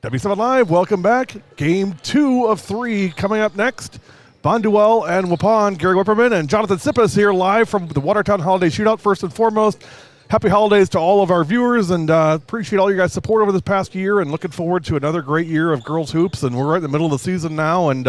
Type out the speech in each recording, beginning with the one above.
W7 Live, welcome back. Game 2 of 3 coming up next. Bonduel and Waupun, Gary Wipperman and Jonathan Tsipis here live from the WATERTOWN Holiday Shootout. First and foremost, happy holidays to all of our viewers, and appreciate all your guys' support over this past year, and looking forward to another great year of girls hoops. And we're right in the middle of the season now, and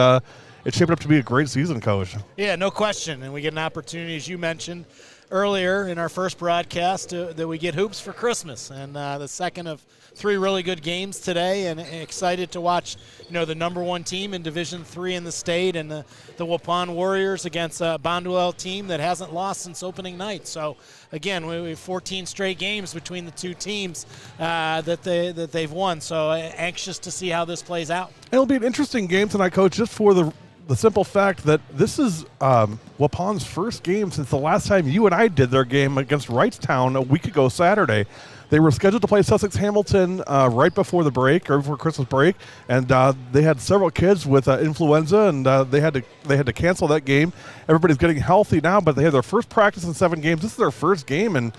it's shaping up to be a great season, Coach. Yeah, no question. And we get an opportunity, as you mentioned earlier in our first broadcast, that we get hoops for Christmas. And the second of 3 really good games today, and excited to watch, the number 1 team in Division III in the state, and the Waupun Warriors against a Bonduel team that hasn't lost since opening night. So again, we have 14 straight games between the 2 teams that they've won. So anxious to see how this plays out. It'll be an interesting game tonight, Coach, just for the simple fact that this is Waupun's first game since the last time you and I did their game against Wrightstown a week ago Saturday. They were scheduled to play Sussex Hamilton right before the break, or before Christmas break, and they had several kids with influenza, and they had to cancel that game. Everybody's getting healthy now, but they had their first practice in 7 games. This is their first game in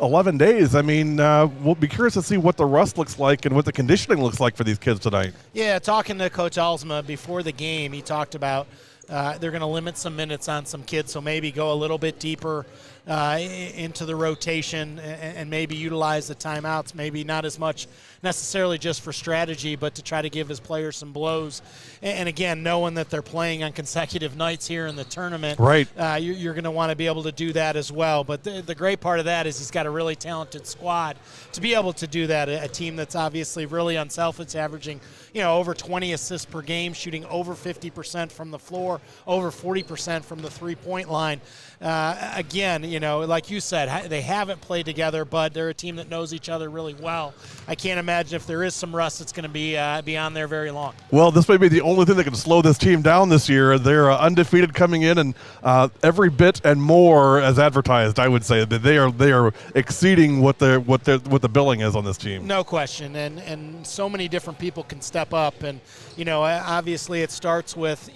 11 days. I mean, we'll be curious to see what the rust looks like and what the conditioning looks like for these kids tonight. Yeah, talking to Coach Alsma before the game, he talked about they're going to limit some minutes on some kids, so maybe go a little bit deeper into the rotation and maybe utilize the timeouts, maybe not as much necessarily just for strategy, but to try to give his players some blows. And again, knowing that they're playing on consecutive nights here in the tournament, right? You're going to want to be able to do that as well. But the great part of that is he's got a really talented squad to be able to do that. A team that's obviously really unselfish, averaging over 20 assists per game, shooting over 50% from the floor, over 40% from the three-point line. Again, like you said, they haven't played together, but they're a team that knows each other really well. I can't imagine if there is some rust, it's going to be on there very long. Well, this may be the only thing that can slow this team down this year. They're undefeated coming in, and every bit and more as advertised. I would say that they are exceeding what the billing is on this team. No question, and so many different people can step up, and obviously it starts with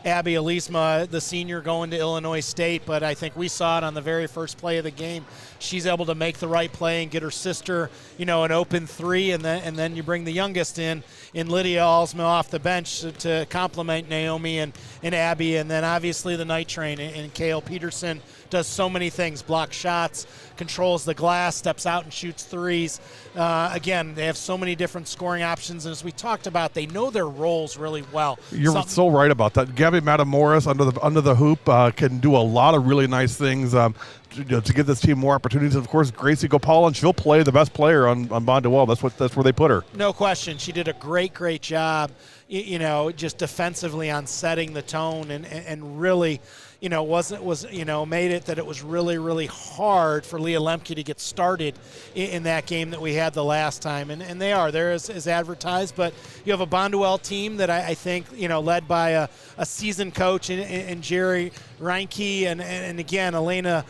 Abby Elisma, the senior, going to Illinois State, but I think we saw it on the very first play of the game. She's able to make the right play and get her sister, an open 3, and then you bring the youngest in Lydia Alsma off the bench to complement Naomi and Abby, and then obviously the night train and Kale Peterson does so many things, blocks shots, controls the glass, steps out and shoots threes. Again, they have so many different scoring options, and as we talked about, they know their roles really well. You're so right about that. Gabby Matamoros under the hoop can do a lot of really nice things to give this team more opportunities. Of course, Gracie Gopal, she'll play the best player on Bonduel. That's where they put her. No question. She did a great job, just defensively on setting the tone and really, made it that it was really hard for Leah Lemke to get started in that game that we had the last time. And they're as advertised, but you have a Bonduel team that I think, led by a seasoned coach and Jerry Reinke, and again, Elena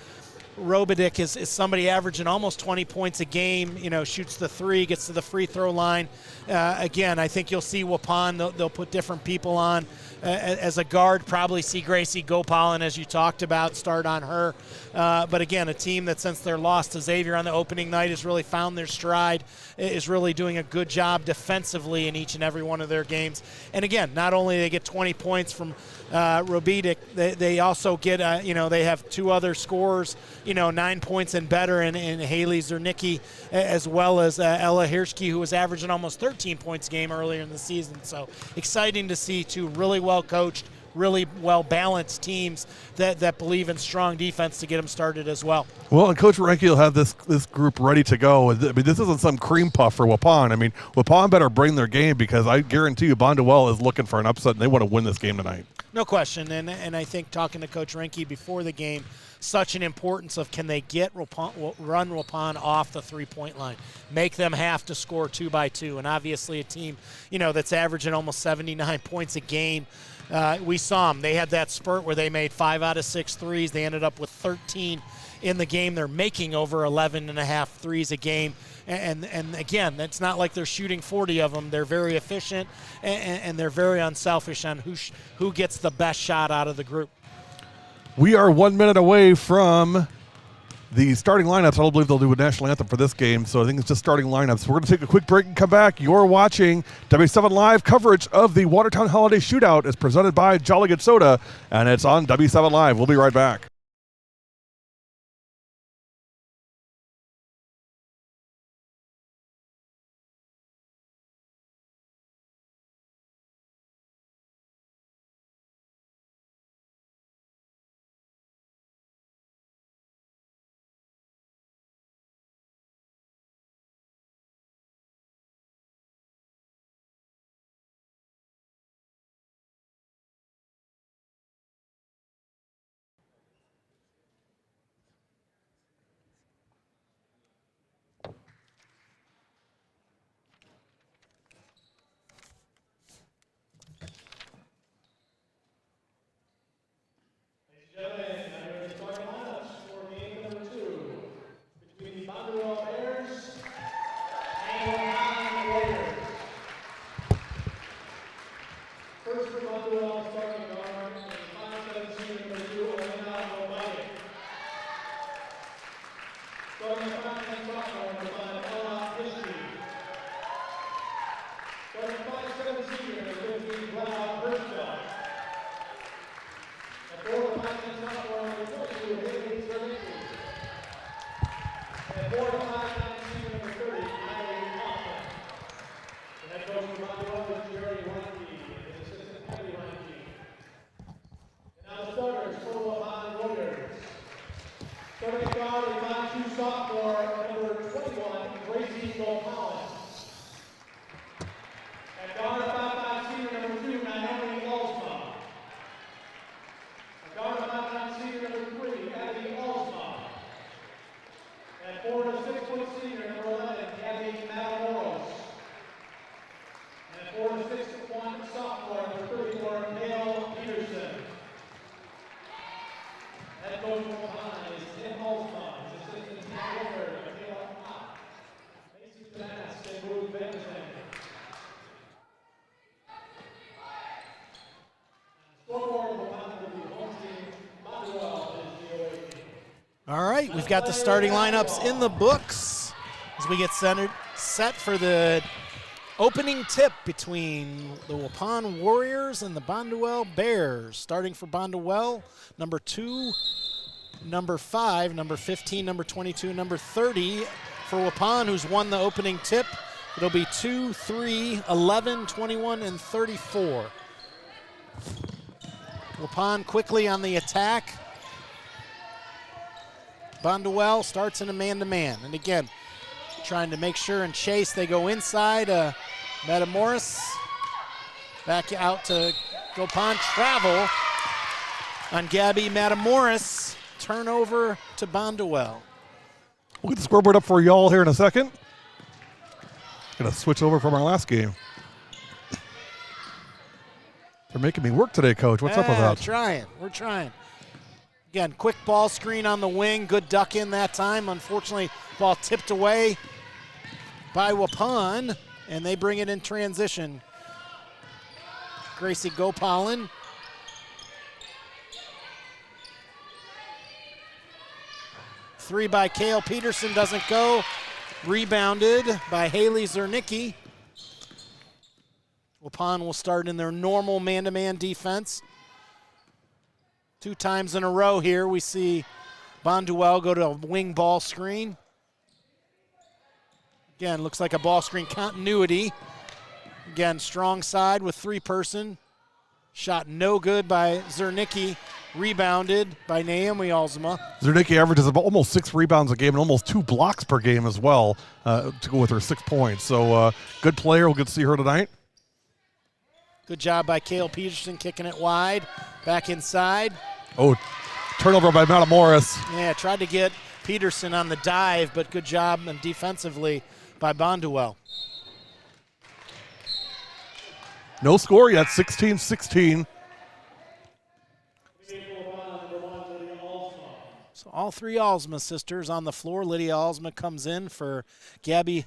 Robidic is somebody averaging almost 20 points a game, shoots the 3, gets to the free throw line. Again, I think you'll see Waupun, they'll put different people on. As a guard, probably see Gracie Gopal, as you talked about, start on her. But again, a team that since their loss to Xavier on the opening night has really found their stride, is really doing a good job defensively in each and every one of their games. And again, not only they get 20 points from Robidic, they also get, they have 2 other scorers, 9 points and better in Haley Zernicki, as well as Ella Hirschke, who was averaging almost 13 points a game earlier in the season. So exciting to see 2 really well-coached, really well-balanced teams that believe in strong defense to get them started as well. Well, and Coach Reinke will have this group ready to go. I mean, this isn't some cream puff for Waupun. I mean, Waupun better bring their game, because I guarantee you Bonduel is looking for an upset, and they want to win this game tonight. No question, and I think talking to Coach Reinke before the game, such an importance of can they run Waupun off the three-point line, make them have to score 2 by 2, and obviously a team that's averaging almost 79 points a game. We saw them. They had that spurt where they made 5 out of 6 threes. They ended up with 13 in the game. They're making over 11.5 threes a game. And again, it's not like they're shooting 40 of them. They're very efficient, and they're very unselfish on who gets the best shot out of the group. We are 1 minute away from the starting lineups. I don't believe they'll do a national anthem for this game, so I think it's just starting lineups. We're going to take a quick break and come back. You're watching W7 Live. Coverage of the Watertown Holiday Shootout is presented by Jolly Good Soda, and it's on W7 Live. We'll be right back. All right, we've got the starting lineups in the books as we get set for the opening tip between the Waupun Warriors and the Bonduel Bears. Starting for Bonduel, number 2, number 5, number 15, number 22, number 30 for Waupun, who's won the opening tip. It'll be 2, 3, 11, 21, and 34. Waupun quickly on the attack. Bonduel starts in a man-to-man. And again, trying to make sure and chase. They go inside. Matamoros back out to Waupun. Travel on Gabby Matamoros. Turnover to Bonduel. We'll get the scoreboard up for y'all here in a second. Gonna switch over from our last game. They're making me work today, Coach. What's up with that? We're trying. Again, quick ball screen on the wing. Good duck in that time. Unfortunately, ball tipped away by Waupun, and they bring it in transition. Gracie Gopalan. Three by Kale Peterson doesn't go. Rebounded by Haley Zernicki. Waupun will start in their normal man-to-man defense. 2 times in a row here, we see Bonduel go to a wing ball screen. Again, looks like a ball screen continuity. Again, strong side with 3-person. Shot no good by Zernicki. Rebounded by Naomi Alzma. Zernicki averages about almost 6 rebounds a game and almost 2 blocks per game as well to go with her 6 points. So good player. We'll get to see her tonight. Good job by Kale Peterson kicking it wide. Back inside. Oh, turnover by Matamoros. Yeah, tried to get Peterson on the dive, but good job and defensively by Bonduel. No score yet, 16-16. So all 3 Alzma sisters on the floor. Lydia Alzma comes in for Gabby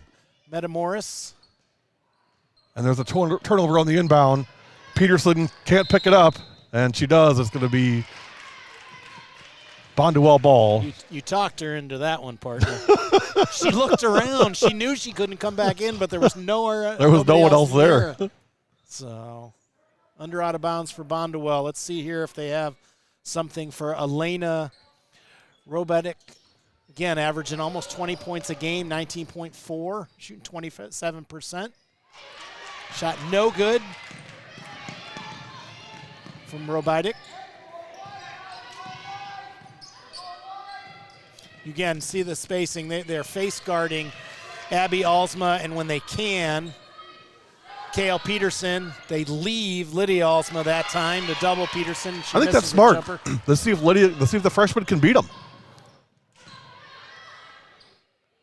Matamoros. And there's a turnover on the inbound. Peterson can't pick it up, and she does. It's going to be Bonduel ball. You talked her into that one, partner. She looked around. She knew she couldn't come back in, but there was nowhere. There was no one else there. So, under out of bounds for Bonduel. Let's see here if they have something for Elena Robetic. Again, averaging almost 20 points a game, 19.4, shooting 27%. Shot no good from Robetic. You again see the spacing. They're face guarding Abby Alsma, and when they can, Kale Peterson. They leave Lydia Alsma that time to double Peterson. I think that's smart. Let's see if the freshman can beat him.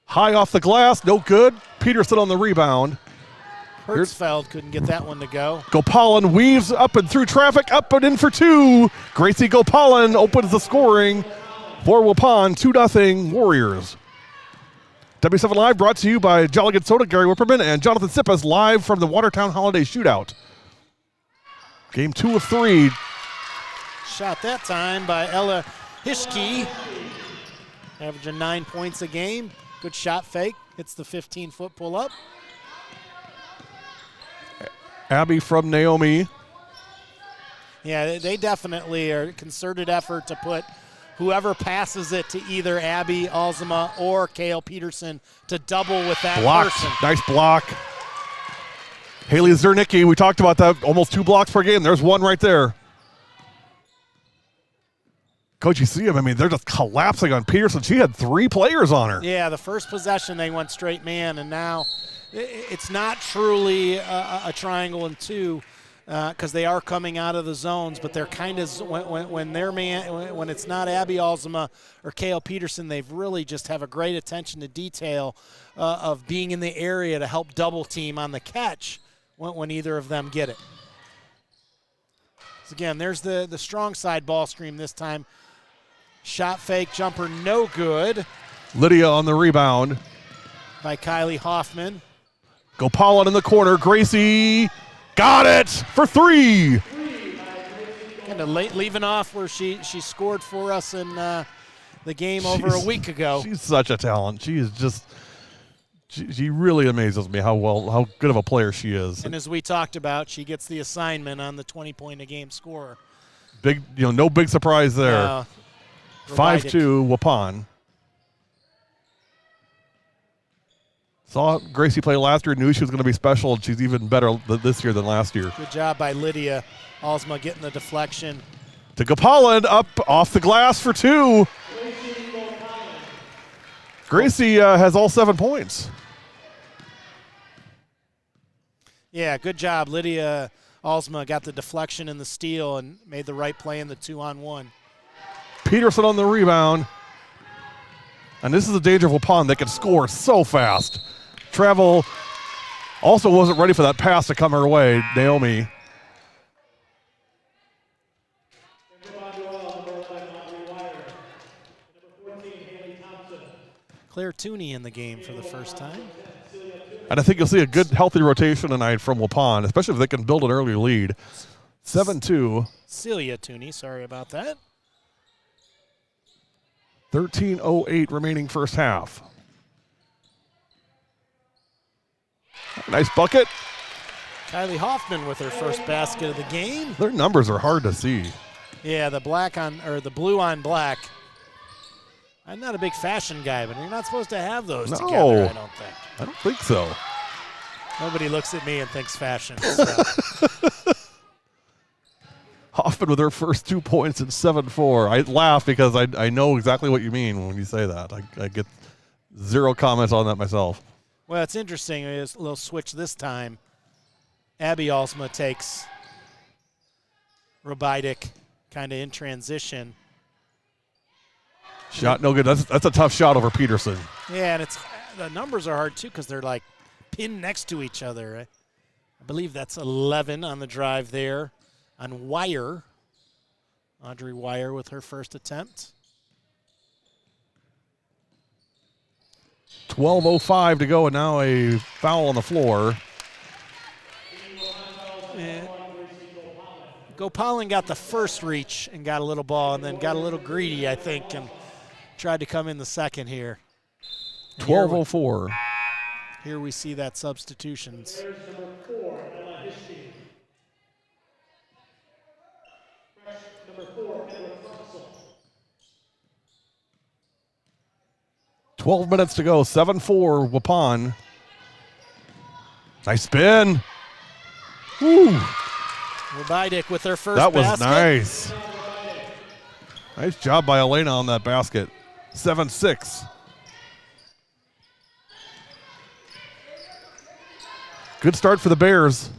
High off the glass, no good. Peterson on the rebound. Hertzfeld couldn't get that one to go. Gopalan weaves up and through traffic, up and in for two. Gracie Gopalan opens the scoring for Waupun, 2-0 Warriors. W7 Live brought to you by Jolly Good Soda, Gary Wipperman, and Jonathan Tsipis, live from the Watertown Holiday Shootout. Game 2 of 3. Shot that time by Ella Hischke. Averaging 9 points a game. Good shot fake. Hits the 15-foot pull-up. Abby from Naomi. Yeah, they definitely are a concerted effort to put whoever passes it to either Abby Alzama or Kale Peterson to double with that person. Nice block. Haley Zernicki, we talked about that, almost 2 blocks per game. There's one right there. Coach, you see him? I mean, they're just collapsing on Peterson. She had 3 players on her. Yeah, the first possession they went straight man, and now it's not truly a triangle and 2 because they are coming out of the zones, but they're kind of when they're when it's not Abby Alzama or Kale Peterson, they've really just have a great attention to detail of being in the area to help double team on the catch when either of them get it. So again, there's the strong side ball screen this time. Shot fake jumper, no good. Lydia on the rebound. By Kylie Hoffman. Gopalan in the corner. Gracie got it for 3. Kind of leaving off where she scored for us in the game over a week ago. She's such a talent. She is just, she really amazes me how good of a player she is. And as we talked about, she gets the assignment on the 20-point-a-game scorer. Big, no big surprise there. 5-2 Waupun. Saw Gracie play last year, knew she was going to be special, and she's even better this year than last year. Good job by Lydia Alsma getting the deflection. To Gopalan, up off the glass for 2. Gracie has all 7 points. Yeah, good job. Lydia Alsma got the deflection and the steal and made the right play in the 2-on-1. Peterson on the rebound. And this is the danger of Waupun. They can score so fast. Travel also wasn't ready for that pass to come her way. Naomi. Claire Tooney in the game for the first time. And I think you'll see a good, healthy rotation tonight from Waupun, especially if they can build an early lead. 7-2. Celia Tooney, sorry about that. 13:08 remaining first half. Nice bucket. Kylie Hoffman with her first basket of the game. Their numbers are hard to see. Yeah, the blue on black. I'm not a big fashion guy, but you're not supposed to have those together, I don't think. I don't think so. Nobody looks at me and thinks fashion. So. Hoffman with her first 2 points in 7-4. I laugh because I know exactly what you mean when you say that. I get 0 comments on that myself. Well, it's interesting. It's a little switch this time. Abby Alsma takes Robidic kind of in transition. Shot no good. That's a tough shot over Peterson. Yeah, and the numbers are hard too because they're like pinned next to each other. I believe that's 11 on the drive there. On Wire, Audrey Wire with her first attempt. 12:05 to go, and now a foul on the floor. Gopalin got the first reach and got a little ball, and then got a little greedy, I think, and tried to come in the second here. 12:04. Here we see that substitutions. Number 4, 12 minutes to go. 7-4, Waupun. Nice spin. Woo. Rubidic with their first That was basket. nice. Nice job by Elena on that basket. 7-6. Good start for the Bears.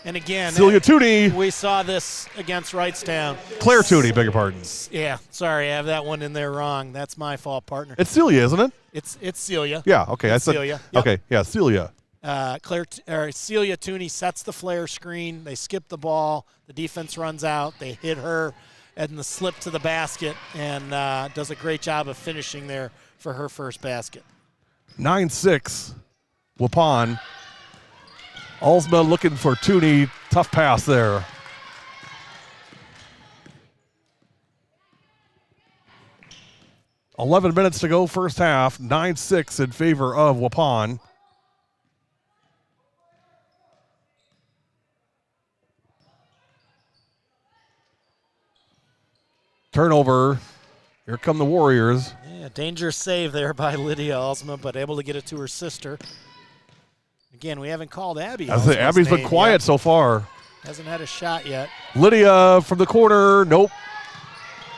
And again, Celia Tooney. we saw this against Wrightstown. Claire Tooney, beg your pardon. Yeah, sorry, I have that one in there wrong. That's my fault, partner. It's Celia, isn't it? It's Celia. Yeah, okay. It's I said Celia. Yep. Okay, yeah, Celia. Celia Tooney sets the flare screen. They skip the ball. The defense runs out. They hit her and the slip to the basket, and does a great job of finishing there for her first basket. 9-6, Waupun. Alsma looking for Tooney. Tough pass there. $11 minutes to go, first half. 9-6 in favor of Waupun. Turnover. Here come the Warriors. Yeah, dangerous save there by Lydia Alsma, but able to get it to her sister. Again, we haven't called Abby. I say Abby's been quiet so far. Hasn't had a shot yet. Lydia from the corner. Nope.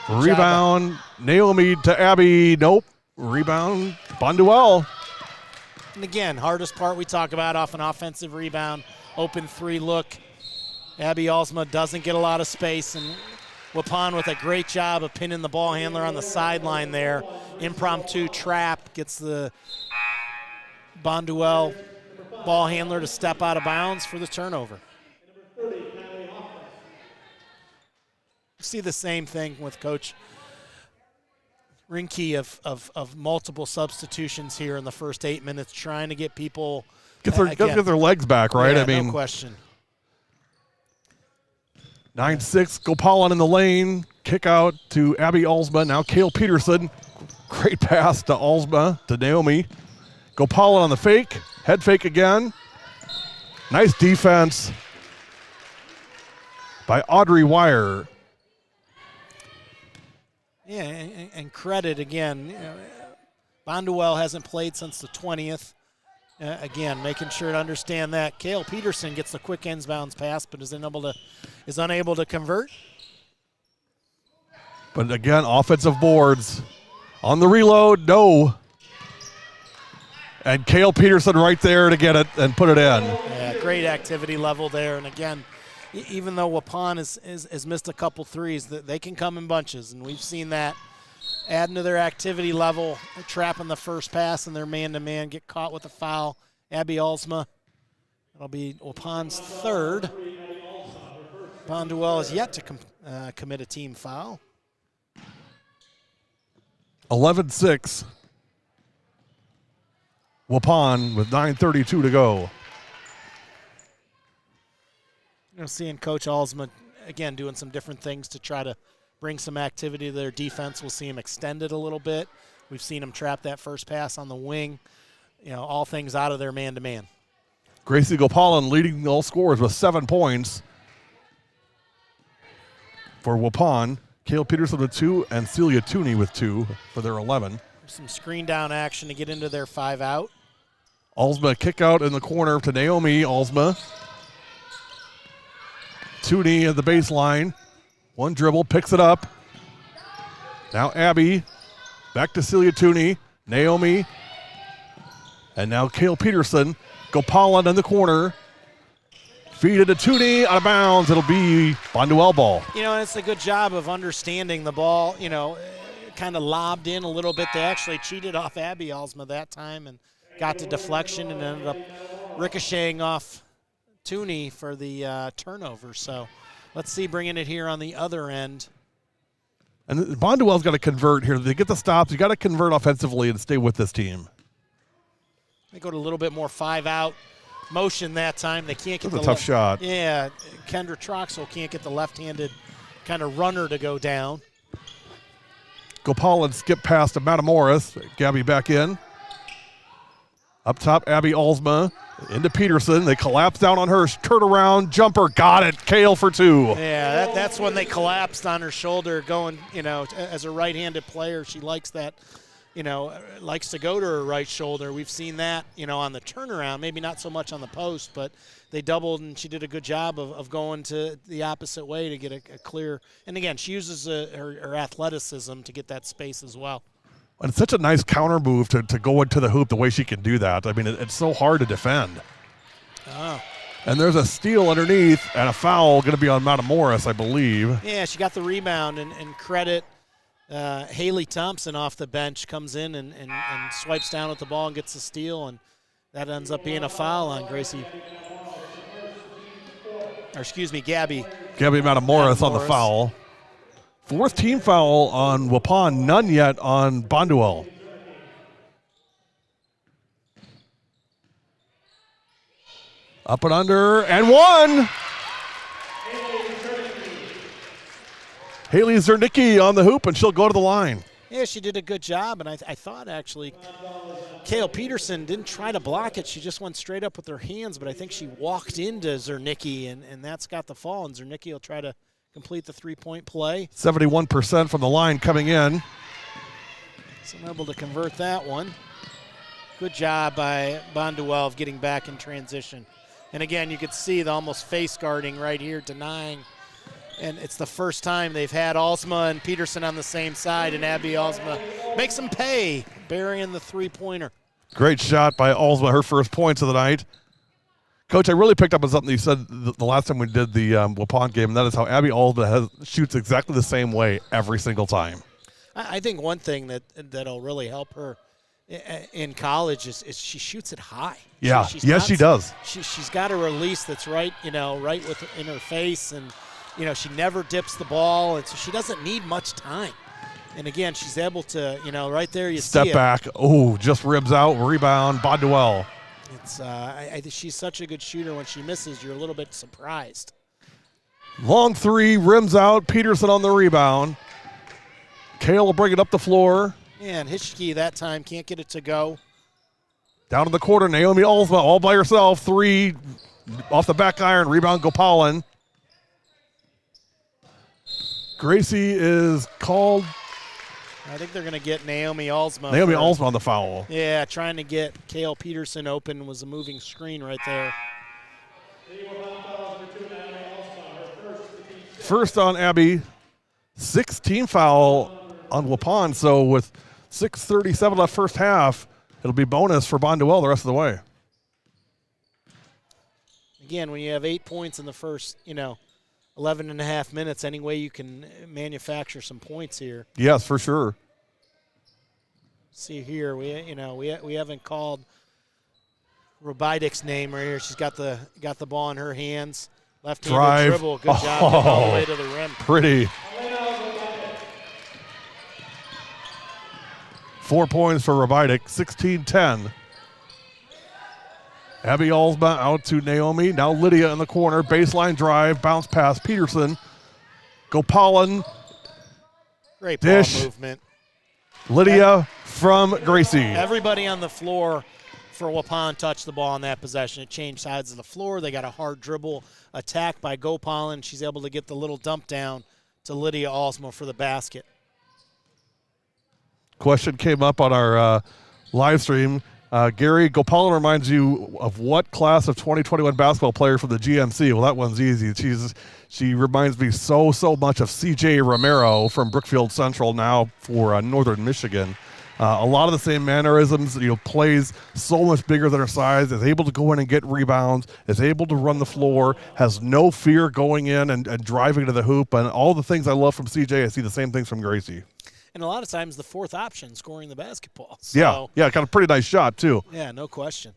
Rebound. Naomi to Abby. Nope. Rebound. Bonduel. And again, hardest part we talk about off an offensive rebound. Open three look. Abby Alsma doesn't get a lot of space, and Waupun with a great job of pinning the ball handler on the sideline there. Impromptu trap gets the Bonduel ball handler to step out of bounds for the turnover. See the same thing with Coach Rinke of multiple substitutions here in the first 8 minutes, trying to get people Get their legs back, right? Yeah, I mean, no question. 9-6, Gopalin in the lane. Kick out to Abby Alsma. Now Kale Peterson. Great pass to Alsma, to Naomi. Gopalin on the fake. Head fake again. Nice defense by Audrey Wire. Yeah, and credit again. Bonduel hasn't played since the 20th. Again, making sure to understand that. Kale Peterson gets the quick inbounds pass, but is unable to convert. But again, offensive boards. On the reload, no. And Kale Peterson right there to get it and put it in. Yeah, great activity level there. And again, even though Waupun has missed a couple threes, they can come in bunches, and we've seen that. Adding to their activity level, trapping the first pass and their man-to-man, get caught with a foul. Abby Alsma, that'll be Waupun's third. Bonduel is yet to commit a team foul. 11-6. Waupun with 9:32 to go. Seeing Coach Alsma, again, doing some different things to try to bring some activity to their defense. We'll see him extend it a little bit. We've seen him trap that first pass on the wing. All things out of their man-to-man. Gracie Gopalin leading all scorers with 7 points for Waupun. Kale Peterson with 2 and Celia Tooney with 2 for their 11. Some screen down action to get into their 5 out. Alsma kick out in the corner to Naomi Alsma. Tooney at the baseline. One dribble, picks it up. Now Abby. Back to Celia Tooney. Naomi. And now Kale Peterson. Gopalin in the corner. Feed it to Tooney, out of bounds. It'll be Bonduel ball. It's a good job of understanding the ball, kind of lobbed in a little bit. They actually cheated off Abby Alsma that time and got to deflection and ended up ricocheting off Tooney for the turnover. So let's see, bringing it here on the other end. And Bonduel's got to convert here. They get the stops. You got to convert offensively and stay with this team. They go to a little bit more 5 out. motion that time. They can't get That's a tough shot. Yeah, Kendra Troxel can't get the left-handed kind of runner to go down. Gopal and skip past to Matamoros. Gabby back in. Up top, Abby Alsma into Peterson. They collapse down on her. Turnaround jumper. Got it. Kale for 2. Yeah, that's when they collapsed on her shoulder going, as a right-handed player, she likes that, likes to go to her right shoulder. We've seen that, on the turnaround, maybe not so much on the post, but they doubled, and she did a good job of going to the opposite way to get a clear. And, again, she uses her athleticism to get that space as well. And it's such a nice counter move to go into the hoop the way she can do that. I mean, it's so hard to defend. Oh. And there's a steal underneath and a foul going to be on Matamoros, I believe. Yeah, she got the rebound, and credit Haley Thompson off the bench comes in and swipes down with the ball and gets the steal, and that ends up being a foul on Gabby. Gabby Matamoros on the foul. 4th team foul on Waupun, none yet on Bonduel. Up and under, and 1! Haley Zernicki on the hoop, and she'll go to the line. Yeah, she did a good job, and I thought actually Kale Peterson didn't try to block it. She just went straight up with her hands, but I think she walked into Zernicki, and that's got the fall, and Zernicki will try to complete the three-point play. 71% from the line coming in. So I'm able to convert that one. Good job by Bonduel of getting back in transition. And again, you could see the almost face guarding right here, denying. And it's the first time they've had Alsma and Peterson on the same side, and Abby Alsma makes them pay, burying the three-pointer. Great shot by Alsma, her first points of the night. Coach, I really picked up on something you said the last time we did the Waupun game, and that is how Abby Alsma shoots exactly the same way every single time. I think one thing that'll really help her in college is she shoots it high. Yeah, she does. She's got a release that's right in her face, and she never dips the ball, and so she doesn't need much time. And again, she's able to, right there you see it. Step back. Oh, just ribs out. Rebound. Bonduel. It's I think she's such a good shooter. When she misses, you're a little bit surprised. Long 3, rims out. Peterson on the rebound. Kale will bring it up the floor. Yeah, and Hitchke that time can't get it to go. Down in the corner, Naomi Alsma all by herself. 3 off the back iron. Rebound Gopalin. Gracie is called. I think they're going to get Naomi Alsma. Naomi Alsma on the foul. Yeah, trying to get Kale Peterson open was a moving screen right there. First on Abby. 6th team foul on Waupun. So with 6:37 left first half, it'll be bonus for Bonduel the rest of the way. Again, when you have 8 points in the first, 11 and a half minutes, any way you can manufacture some points here. Yes, for sure. See here, we haven't called Robidik's name right here. She's got the ball in her hands. Left-handed dribble, good job all the way to the rim. Pretty. 4 points for Robidik, 16-10. Abby Alsma out to Naomi. Now Lydia in the corner. Baseline drive. Bounce pass. Peterson. Gopalin. Great dish. Ball movement. Lydia from Gracie. Everybody on the floor for Waupun touched the ball on that possession. It changed sides of the floor. They got a hard dribble attack by Gopalin. She's able to get the little dump down to Lydia Alsma for the basket. Question came up on our live stream. Gary, Gopalin reminds you of what class of 2021 basketball player from the GMC? Well, that one's easy. She reminds me so much of C.J. Romero from Brookfield Central, now for Northern Michigan. A lot of the same mannerisms, plays so much bigger than her size, is able to go in and get rebounds, is able to run the floor, has no fear going in and driving to the hoop, and all the things I love from C.J., I see the same things from Gracie. And a lot of times the fourth option scoring the basketball. So, yeah, got a pretty nice shot, too. Yeah, no question.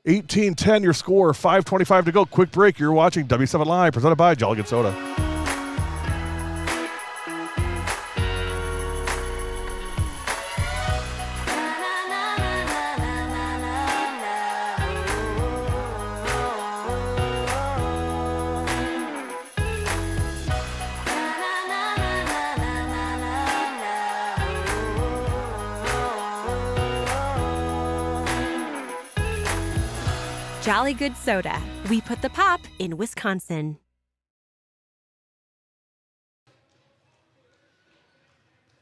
18-10 your score, 5:25 to go. Quick break. You're watching W7 Live, presented by Jolly Good Soda. Jolly Good Soda. We put the pop in Wisconsin.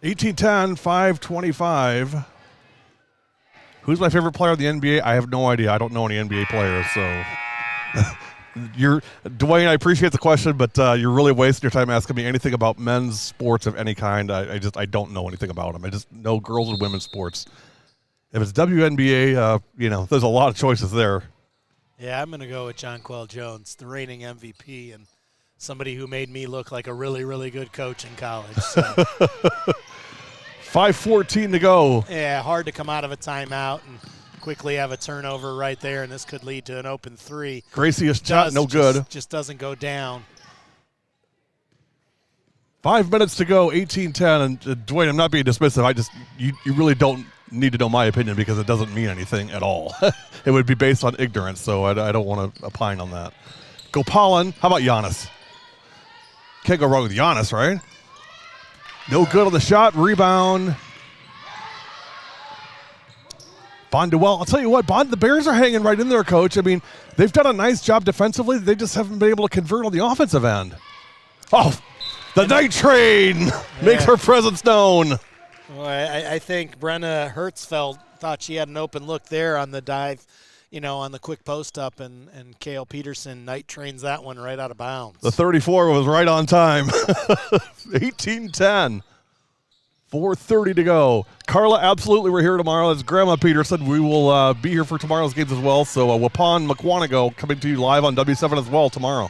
(18-10), 5:25. Who's my favorite player in the NBA? I have no idea. I don't know any NBA players, so Dwayne, I appreciate the question, but you're really wasting your time asking me anything about men's sports of any kind. I don't know anything about them. I just know girls and women's sports. If it's WNBA, there's a lot of choices there. Yeah, I'm going to go with Jonquel Jones, the reigning MVP and somebody who made me look like a really, really good coach in college. So. 5:14 to go. Yeah, hard to come out of a timeout and quickly have a turnover right there, and this could lead to an open three. Gracie shot, no good. Just doesn't go down. 5 minutes to go, 18-10. And Dwayne, I'm not being dismissive. You really don't need to know my opinion because it doesn't mean anything at all. It would be based on ignorance, so I don't want to opine on that. Gopalan, how about Giannis? Can't go wrong with Giannis, right? No good on the shot, rebound. Bonduel, I'll tell you what, the Bears are hanging right in there, Coach. I mean, they've done a nice job defensively. They just haven't been able to convert on the offensive end. Oh, the night train makes her presence known. Well, I think Brenna Hertzfeld thought she had an open look there on the dive, on the quick post up, and Cale Peterson night trains that one right out of bounds. The 34 was right on time. 18-10. 4:30 to go. Carla, absolutely, we're here tomorrow. As Grandma Peterson, we will be here for tomorrow's games as well. So Waupun, Mukwonago coming to you live on W7 as well tomorrow.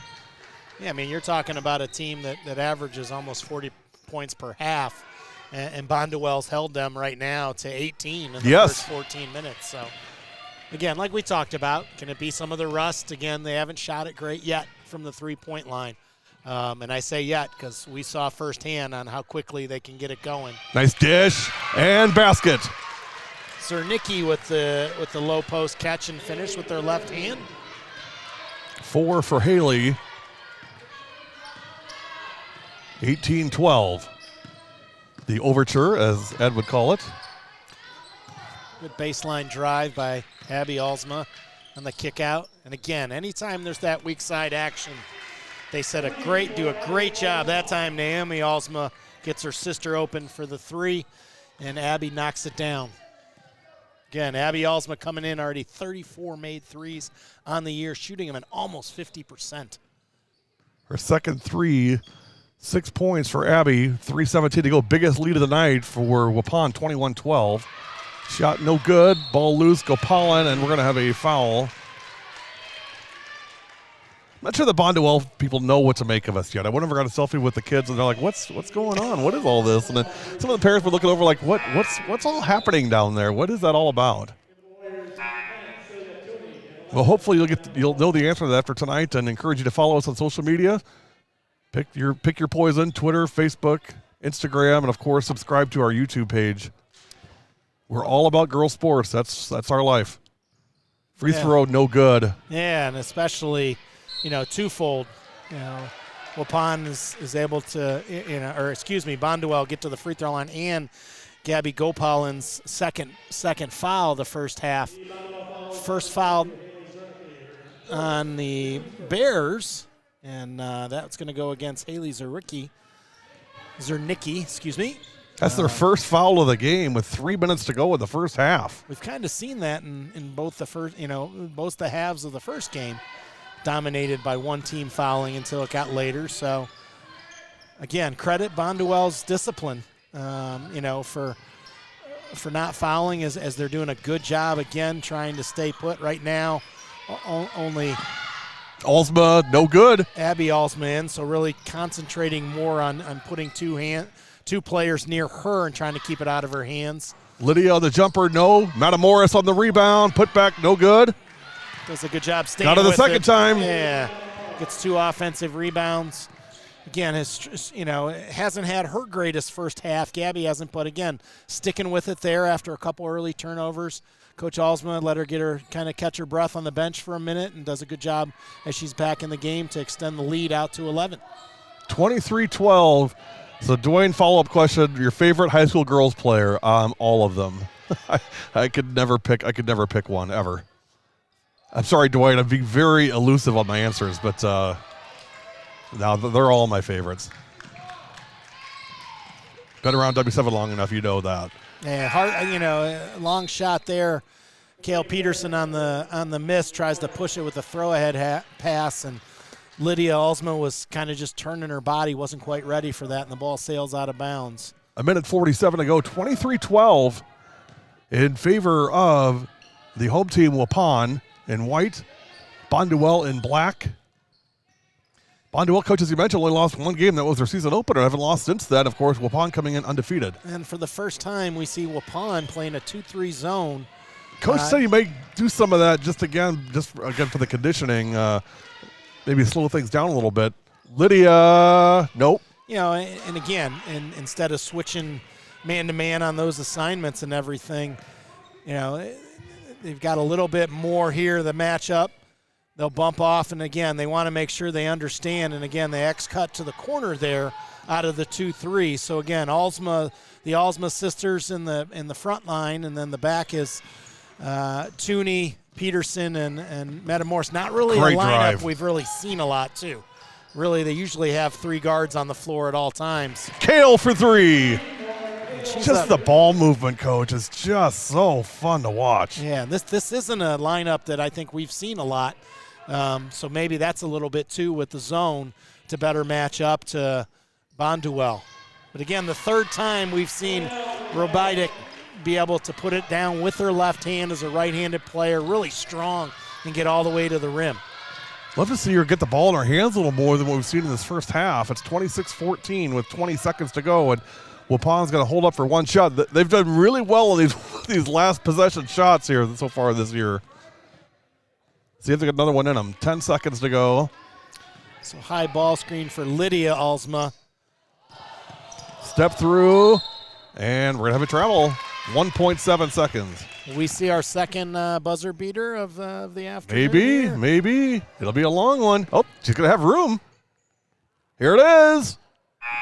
Yeah, I mean, you're talking about a team that averages almost 40 points per half, and Bonduel's held them right now to 18 in the first 14 minutes. So, again, like we talked about, can it be some of the rust? Again, they haven't shot it great yet from the three-point line. And I say yet because we saw firsthand on how quickly they can get it going. Nice dish and basket. Zernicki with the low post catch and finish with their left hand. 4 for Haley. 18-12. The overture, as Ed would call it. Good baseline drive by Abby Alsma on the kick out. And again, anytime there's that weak side action, they do a great job. That time Naomi Alsma gets her sister open for the three, and Abby knocks it down. Again, Abby Alsma coming in already 34 made threes on the year, shooting them at almost 50%. Her second three, 6 points for Abby, 3:17 to go. Biggest lead of the night for Waupun, 21-12. Shot no good, ball loose, Gopalan, and we're going to have a foul. I'm not sure the Bonduel people know what to make of us yet. I went over got a selfie with the kids, and they're like, "What's going on? What is all this?" And then some of the parents were looking over like, "What's all happening down there? What is that all about?" Well, hopefully you'll know the answer to that for tonight, and encourage you to follow us on social media. Pick your poison: Twitter, Facebook, Instagram, and of course subscribe to our YouTube page. We're all about girls sports. That's our life. Free throw, no good. Yeah, and especially, twofold. Waupun is able to, Bonduel get to the free throw line, and Gabby Gopalan's second foul the first half. First foul on the Bears, and that's going to go against Haley Zernicki. That's their first foul of the game with 3 minutes to go in the first half. We've kind of seen that in both both the halves of the first game, dominated by one team fouling until it got later. So, again, credit Bonduel's discipline, for not fouling as they're doing a good job, again, trying to stay put right now. Only Alsma, no good. Abby Alsma in, so really concentrating more on putting two players near her and trying to keep it out of her hands. Lydia on the jumper, no. Matamoris on the rebound, put back, no good. Does a good job staying Got it the second time. Yeah, gets 2 offensive rebounds. Again, hasn't had her greatest first half. Gabby hasn't, but again, sticking with it there after a couple early turnovers. Coach Alsma let her catch her breath on the bench for a minute, and does a good job as she's back in the game to extend the lead out to 11. 23-12. So, Dwayne, follow-up question: your favorite high school girls player? All of them. I could never pick one ever. I'm sorry, Dwight. I'm being very elusive on my answers, but now they're all my favorites. Been around W7 long enough, you know that. Yeah, long shot there. Cale Peterson on the miss tries to push it with a throw-ahead pass, and Lydia Alsma was kind of just turning her body, wasn't quite ready for that, and the ball sails out of bounds. A minute 47 to go, 23-12 in favor of the home team, Waupun in white, Bonduel in black. Bonduel, coach, as you mentioned, only lost one game. That was their season opener. Haven't lost since then. Of course, Waupun coming in undefeated. And for the first time, we see Waupun playing a 2-3 zone. Coach said you may do some of that just again for the conditioning, maybe slow things down a little bit. Lydia, nope. And again, instead of switching man-to-man on those assignments and everything, they've got a little bit more here, the matchup. They'll bump off, and again, they want to make sure they understand. And again, they X-cut to the corner there out of the 2-3. So again, the Alsma sisters in the front line, and then the back is Tooney, Peterson, and Metamoris. Not really Great a lineup drive. we've really seen a lot, too. Really, they usually have 3 guards on the floor at all times. Cale for 3. Just the ball movement, Coach, is just so fun to watch. Yeah, this isn't a lineup that I think we've seen a lot. So maybe that's a little bit, too, with the zone to better match up to Bonduel. But again, the third time we've seen Robidic be able to put it down with her left hand as a right-handed player, really strong, and get all the way to the rim. Love to see her get the ball in her hands a little more than what we've seen in this first half. It's 26-14 with 20 seconds to go, and Waupun's going to hold up for one shot. They've done really well in these last possession shots here so far this year. See if they get another one in them. 10 seconds to go. So high ball screen for Lydia Alsma. Step through, and we're going to have it travel. 1.7 seconds. We see our second buzzer beater of the afternoon. Maybe. It'll be a long one. Oh, she's going to have room. Here it is.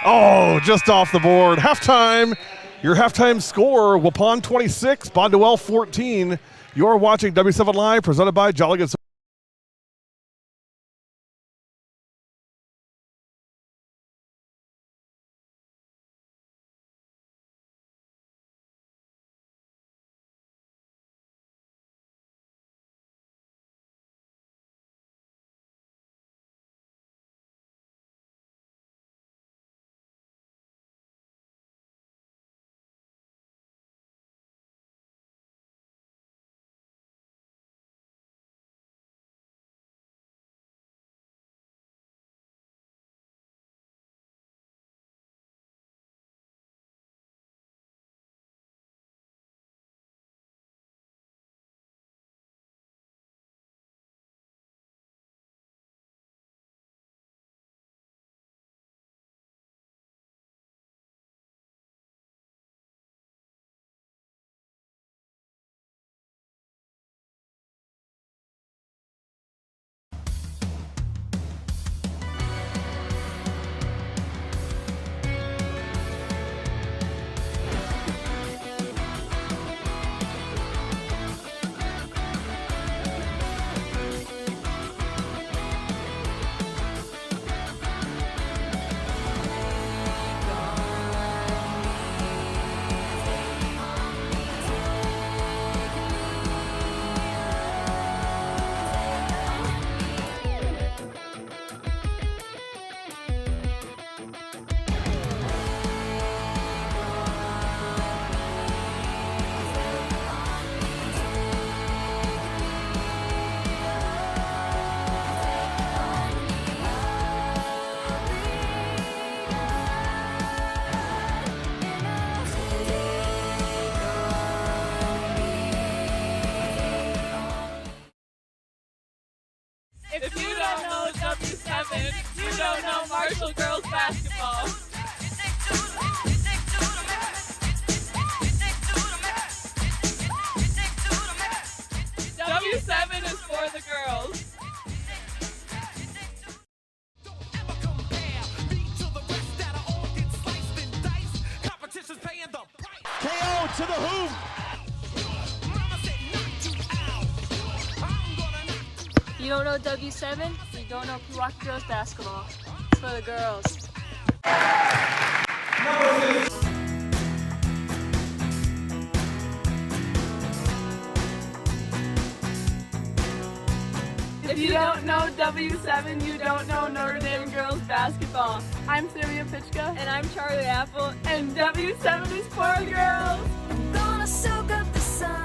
Oh, just off the board. Halftime. Your halftime score, Waupun 26, Bonduel 14. You're watching W7 Live, presented by Jolly Good. If you don't know W7, you don't know Marshall girls basketball. W7 is for the girls. KO to the hoop. you don't know W7, you don't know Pewaukee girls basketball. It's for the girls. If you don't know W7, you don't know Notre Dame girls basketball. I'm Sylvia Pitchka. And I'm Charlie Apple. And W7 is for girls. I'm gonna soak up the sun.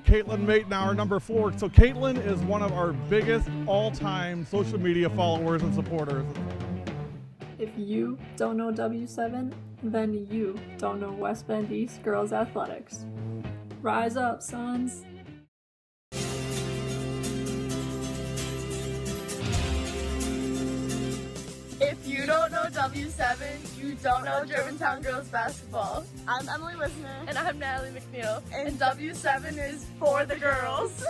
Caitlin Maitenour, number 4. So Caitlin is one of our biggest all-time social media followers and supporters. If you don't know W7, then you don't know West Bend East girls athletics. Rise up, sons. If you don't know W7, you don't know Germantown girls basketball. I'm Emily Wisner. And I'm Natalie McNeil. And W7 is for the girls.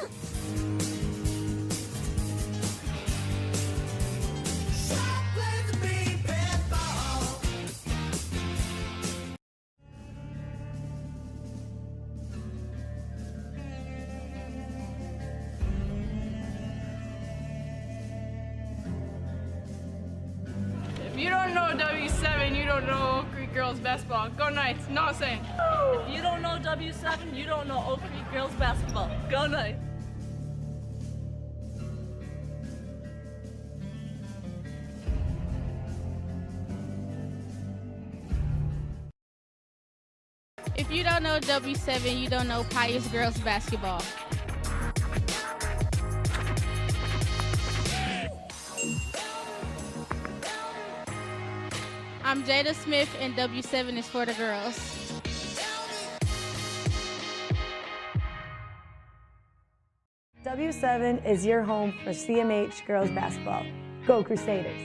If you don't know W7, you don't know Oak Creek girls basketball. Go Knights, not saying. If you don't know W7, you don't know Oak Creek girls basketball. Go Knights. If you don't know W7, you don't know Pius girls basketball. I'm Jada Smith, and W7 is for the girls. W7 is your home for CMH girls basketball. Go Crusaders!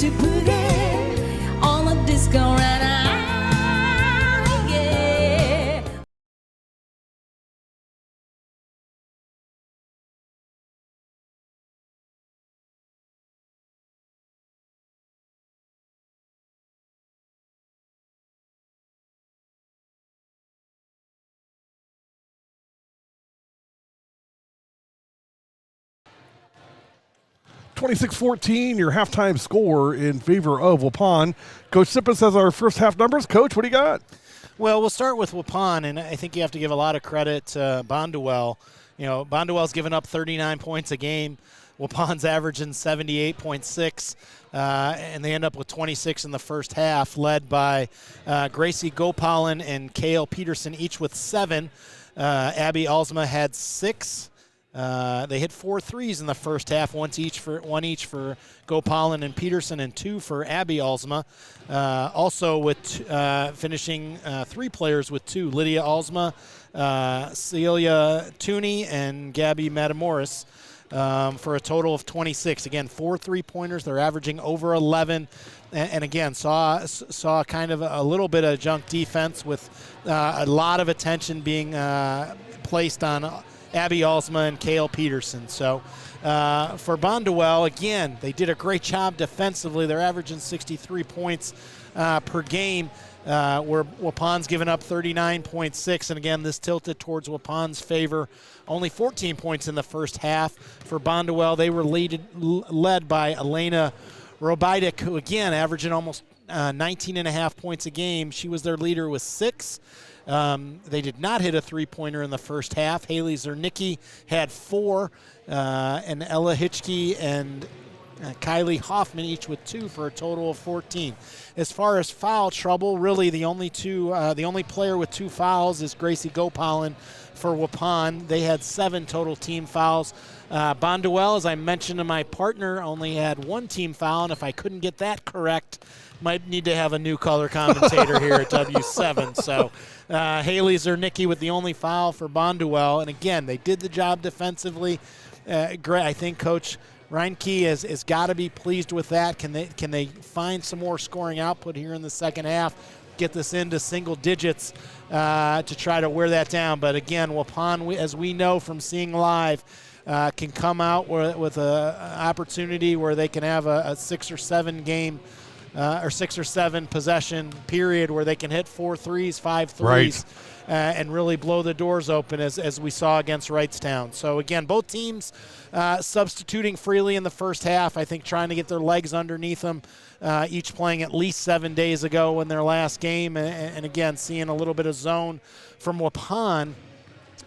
To put it on a disco right now, yeah. (26-14), your halftime score in favor of Waupun. Coach Tsipis has our first half numbers. Coach, what do you got? Well, we'll start with Waupun, and I think you have to give a lot of credit to Bonduel. You know, Bonduel's given up 39 points a game. Waupun's averaging 78.6, and they end up with 26 in the first half, led by Gracie Gopalin and Kale Peterson, each with 7. Abby Alsma had 6. They hit 4 threes in the first half, one each for Gopalin and Peterson, and 2 for Abby Alsma. Also with finishing 3 players with 2, Lydia Alsma, Celia Tooney, and Gabby Matamoris, for a total of 26. Again, 4 3-pointers. They're averaging over 11. And again, saw kind of a little bit of junk defense with a lot of attention being placed on Abby Alsma and Kale Peterson. So for Bonduel, again, they did a great job defensively. They're averaging 63 points per game, where Waupun's given up 39.6. And again, this tilted towards Waupun's favor. Only 14 points in the first half for Bonduel. They were led by Elena Robidic, who again averaging almost 19.5 points a game. She was their leader with 6. They did not hit a three-pointer in the first half. Haley Zernicki had 4, and Ella Hitchke and Kylie Hoffman each with 2 for a total of 14. As far as foul trouble, really the only player with 2 fouls is Gracie Gopalin for Waupun. They had 7 total team fouls. Bonduel, as I mentioned to my partner, only had 1 team foul, and if I couldn't get that correct, might need to have a new color commentator here at W7. So Haley Zernicki with the only foul for Bonduel. And again, they did the job defensively. Great. I think Coach Reinke has got to be pleased with that. Can they find some more scoring output here in the second half, get this into single digits to try to wear that down? But again, Waupun, as we know from seeing live, can come out with an opportunity where they can have a 6 or 7 game or 6 or 7 possession period where they can hit 4 threes, 5 threes, and really blow the doors open as we saw against Wrightstown. So again, both teams substituting freely in the first half, I think trying to get their legs underneath them, each playing at least 7 days ago in their last game, and again, seeing a little bit of zone from Waupun.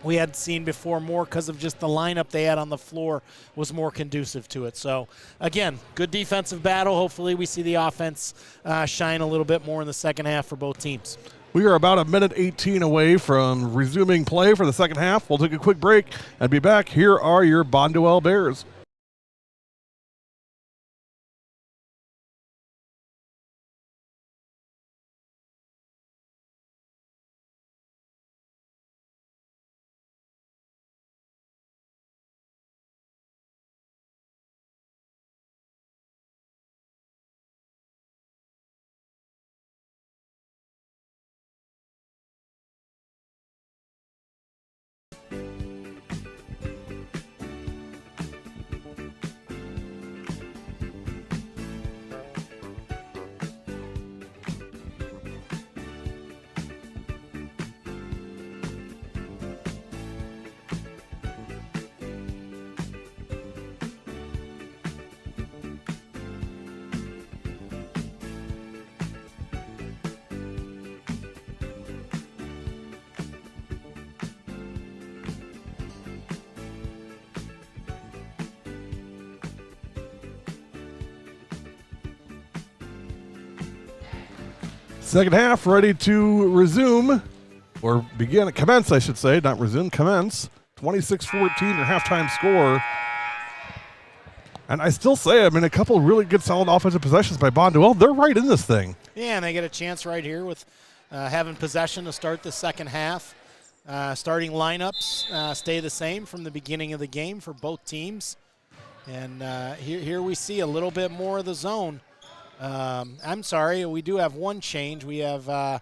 We had seen before more because of just the lineup they had on the floor was more conducive to it. So, again, good defensive battle. Hopefully we see the offense shine a little bit more in the second half for both teams. We are about 1:18 away from resuming play for the second half. We'll take a quick break and be back. Here are your Bonduel Bears. Second half ready to resume, or commence, I should say, not resume, commence. 26-14, your halftime score. And I still say, a couple of really good, solid offensive possessions by Bonduel. They're right in this thing. Yeah, and they get a chance right here with having possession to start the second half. Starting lineups stay the same from the beginning of the game for both teams. And here we see a little bit more of the zone. I'm sorry, we do have one change. We have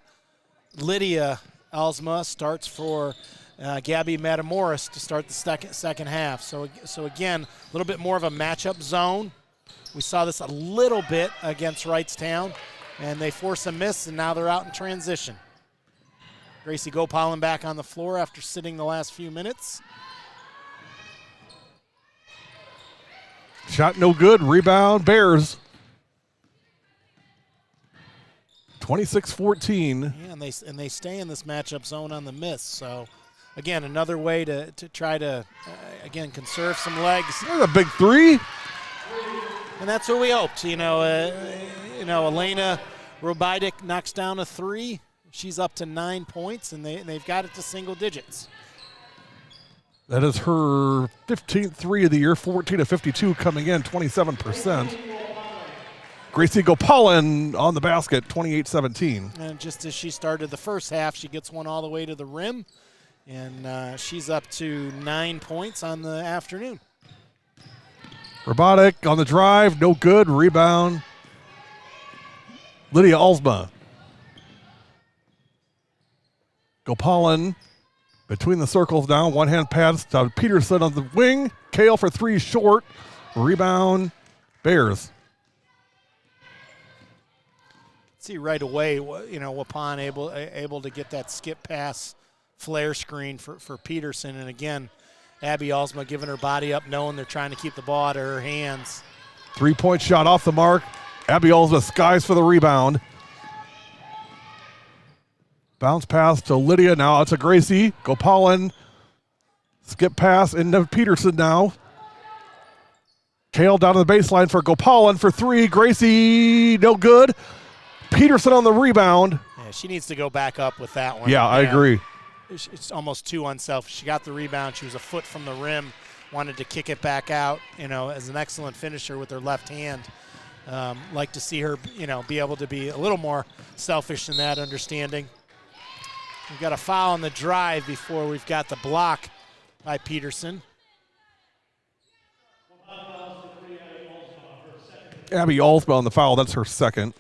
Lydia Alsma starts for Gabby Matamoros to start the second half. So again, a little bit more of a matchup zone. We saw this a little bit against Wrightstown, and they force a miss, and now they're out in transition. Gracie Gopalin back on the floor after sitting the last few minutes. Shot no good, rebound Bears. 26-14. Yeah, and they stay in this matchup zone on the miss. So, again, another way to try to, again, conserve some legs. There's a big three. And that's what we hoped. Elena Robidic knocks down a 3. She's up to 9 points, and they've got it to single digits. That is her 15th 3 of the year, 14 of 52 coming in, 27%. Gracie Gopalin on the basket, 28-17. And just as she started the first half, she gets one all the way to the rim, and she's up to 9 points on the afternoon. Robotic on the drive, no good, rebound. Lydia Alsma. Gopalin between the circles now, one-hand pass to Peterson on the wing. Kale for 3 short, rebound, Bears. See right away, Waupun able to get that skip pass flare screen for Peterson. And again, Abby Alsma giving her body up, knowing they're trying to keep the ball out of her hands. 3-point shot off the mark. Abby Alsma skies for the rebound. Bounce pass to Lydia. Now it's a Gracie. Gopalan. Skip pass into Peterson now. Tail down to the baseline for Gopalan for 3. Gracie, no good. Peterson on the rebound. Yeah, she needs to go back up with that one. Yeah, I agree. It's almost too unselfish. She got the rebound. She was a foot from the rim. Wanted to kick it back out, as an excellent finisher with her left hand. Like to see her, be able to be a little more selfish in that understanding. We've got a foul on the drive before we've got the block by Peterson. Abby Alsma on the foul. That's her second.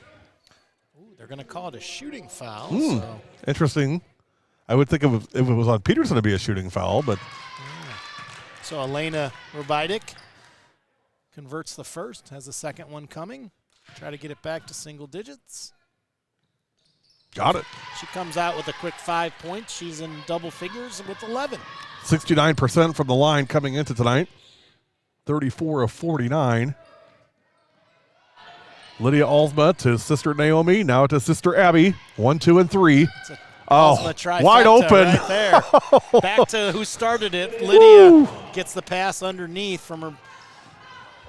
Ooh, they're going to call it a shooting foul. So. Interesting. I would think if it was on Peterson to be a shooting foul, but. So Elena Rubidik converts the first, has the second one coming. Try to get it back to single digits. Got it. She comes out with a quick 5 points. She's in double figures with 11. 69% from the line coming into tonight. 34 of 49. Lydia Alsma to sister Naomi, now to sister Abby. 1, 2, and 3. Wide open. Right there. Back to who started it. Lydia gets the pass underneath from her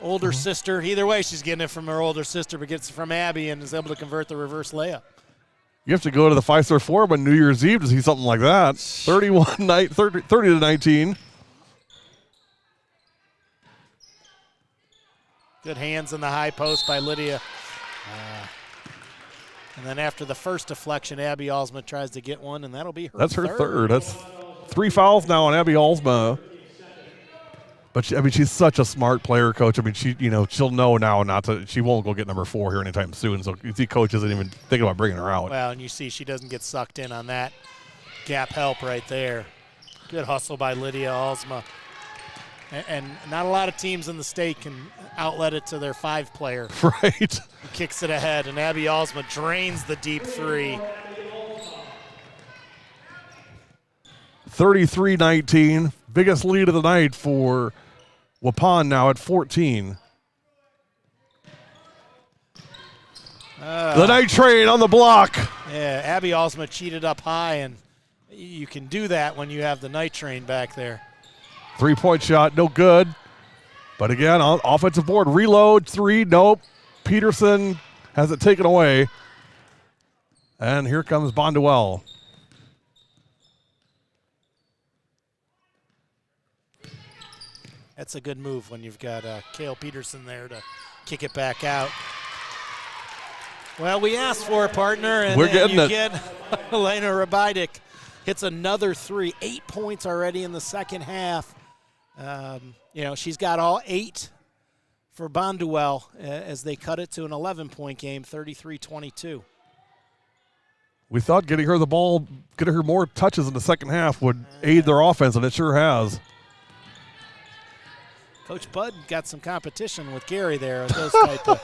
older sister. Either way, she's getting it from her older sister, but gets it from Abby and is able to convert the reverse layup. You have to go to the Fiserv Forum on New Year's Eve to see something like that. 30 to 19. Good hands in the high post by Lydia. And then after the first deflection, Abby Alsma tries to get one, and that'll be her That's her third. That's 3 fouls now on Abby Alsma. But she's such a smart player, coach. She'll know now not to. She won't go get number 4 here anytime soon. So you see, coach isn't even thinking about bringing her out. Well, and you see she doesn't get sucked in on that gap help right there. Good hustle by Lydia Alsma. And not a lot of teams in the state can outlet it to their 5 player. Right. Who kicks it ahead, and Abby Alsma drains the deep 3. 33-19. Biggest lead of the night for Waupun now at 14. The night train on the block. Yeah, Abby Alsma cheated up high, and you can do that when you have the night train back there. 3-point shot, no good. But again, on offensive board, reload, 3, nope. Peterson has it taken away. And here comes Bonduel. That's a good move when you've got Kale Peterson there to kick it back out. Well, we asked for it, partner, and we're getting you get Elena Rubidik hits another 3. 8 points already in the second half. She's got all 8 for Bonduel as they cut it to an 11-point game, 33-22. We thought getting her the ball, getting her more touches in the second half would aid their offense, and it sure has. Coach Bud got some competition with Gary there. Those type of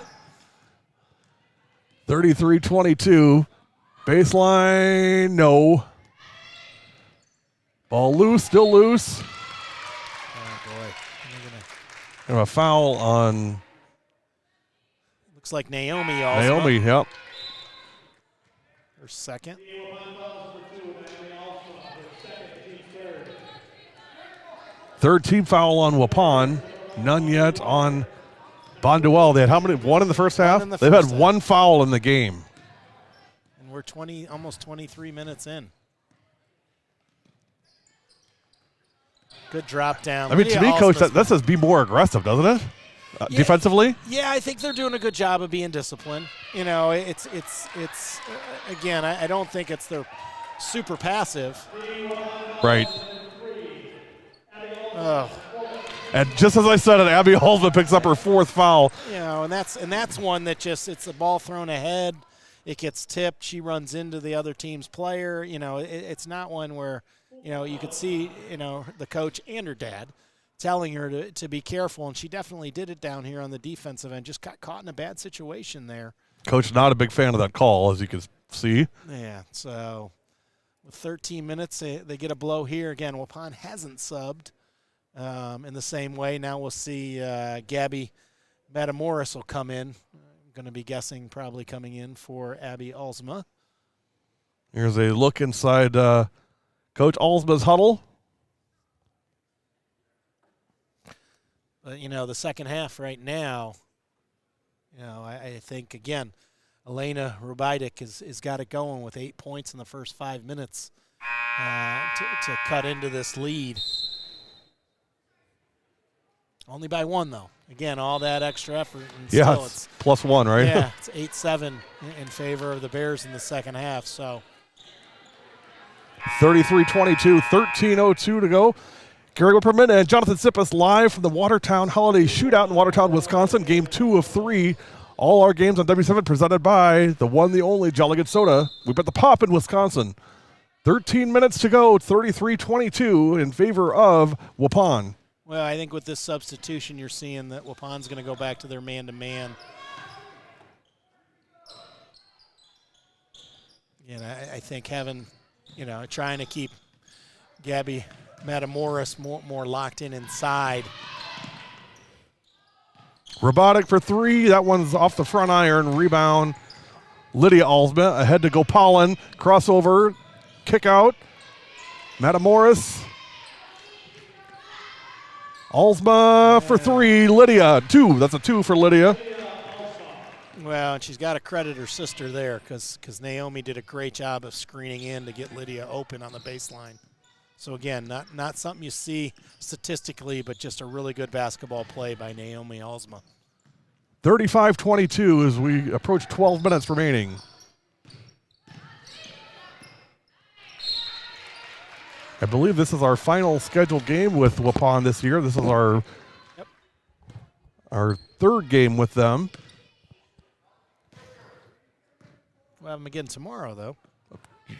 33-22. Baseline, no. Ball loose, still loose. Oh, boy. And a foul on. Looks like Naomi also. Naomi, yep. Her second. Third team foul on Waupun. None yet on Bonduel. They had how many? 1 in the first half? They've had 1 foul in the game. And we're almost 23 minutes in. Good drop down. To me, Coach, that says be more aggressive, doesn't it? Defensively? Yeah, I think they're doing a good job of being disciplined. It's again, I don't think they're super passive. Right. Oh. And just as I said it, Abby Alsma picks up her 4th foul. And that's one that it's a ball thrown ahead. It gets tipped. She runs into the other team's player. It's not one where, you could see, the coach and her dad telling her to be careful, and she definitely did it down here on the defensive end. Just got caught in a bad situation there. Coach not a big fan of that call, as you can see. Yeah, so with 13 minutes, they get a blow here. Again, Waupun hasn't subbed in the same way. Now we'll see Gabby Matamoros will come in. I'm going to be guessing probably coming in for Abby Alsma. Here's a look inside Coach Alsma's huddle. But, the second half right now, I think, again, Elena Rubidik has got it going with 8 points in the first 5 minutes to cut into this lead. Only by 1, though. Again, all that extra effort. And still it's +1, right? Yeah, it's 8-7 in favor of the Bears in the second half. So 33-22, 13:02 to go. Gary Wipperman and Jonathan Tsipis live from the Watertown Holiday Shootout in Watertown, Wisconsin. Game 2 of 3. All our games on W7 presented by the one, the only Jolly Good Soda. We bet the Pop in Wisconsin. 13 minutes to go, 33-22 in favor of Waupun. Well, I think with this substitution, you're seeing that Waupun's going to go back to their man-to-man. And I think having, trying to keep Gabby Matamoros more locked in inside. Robotic for 3. That one's off the front iron. Rebound. Lydia Alsma ahead to Gopalin. Crossover. Kick out. Matamoros. Alsma for 3. Lydia, 2. That's a 2 for Lydia. Well, and she's got to credit her sister there because Naomi did a great job of screening in to get Lydia open on the baseline. So, again, not something you see statistically, but just a really good basketball play by Naomi Alsma. 35-22 as we approach 12 minutes remaining. I believe this is our final scheduled game with Waupun this year. This is our third game with them. We'll have them again tomorrow, though.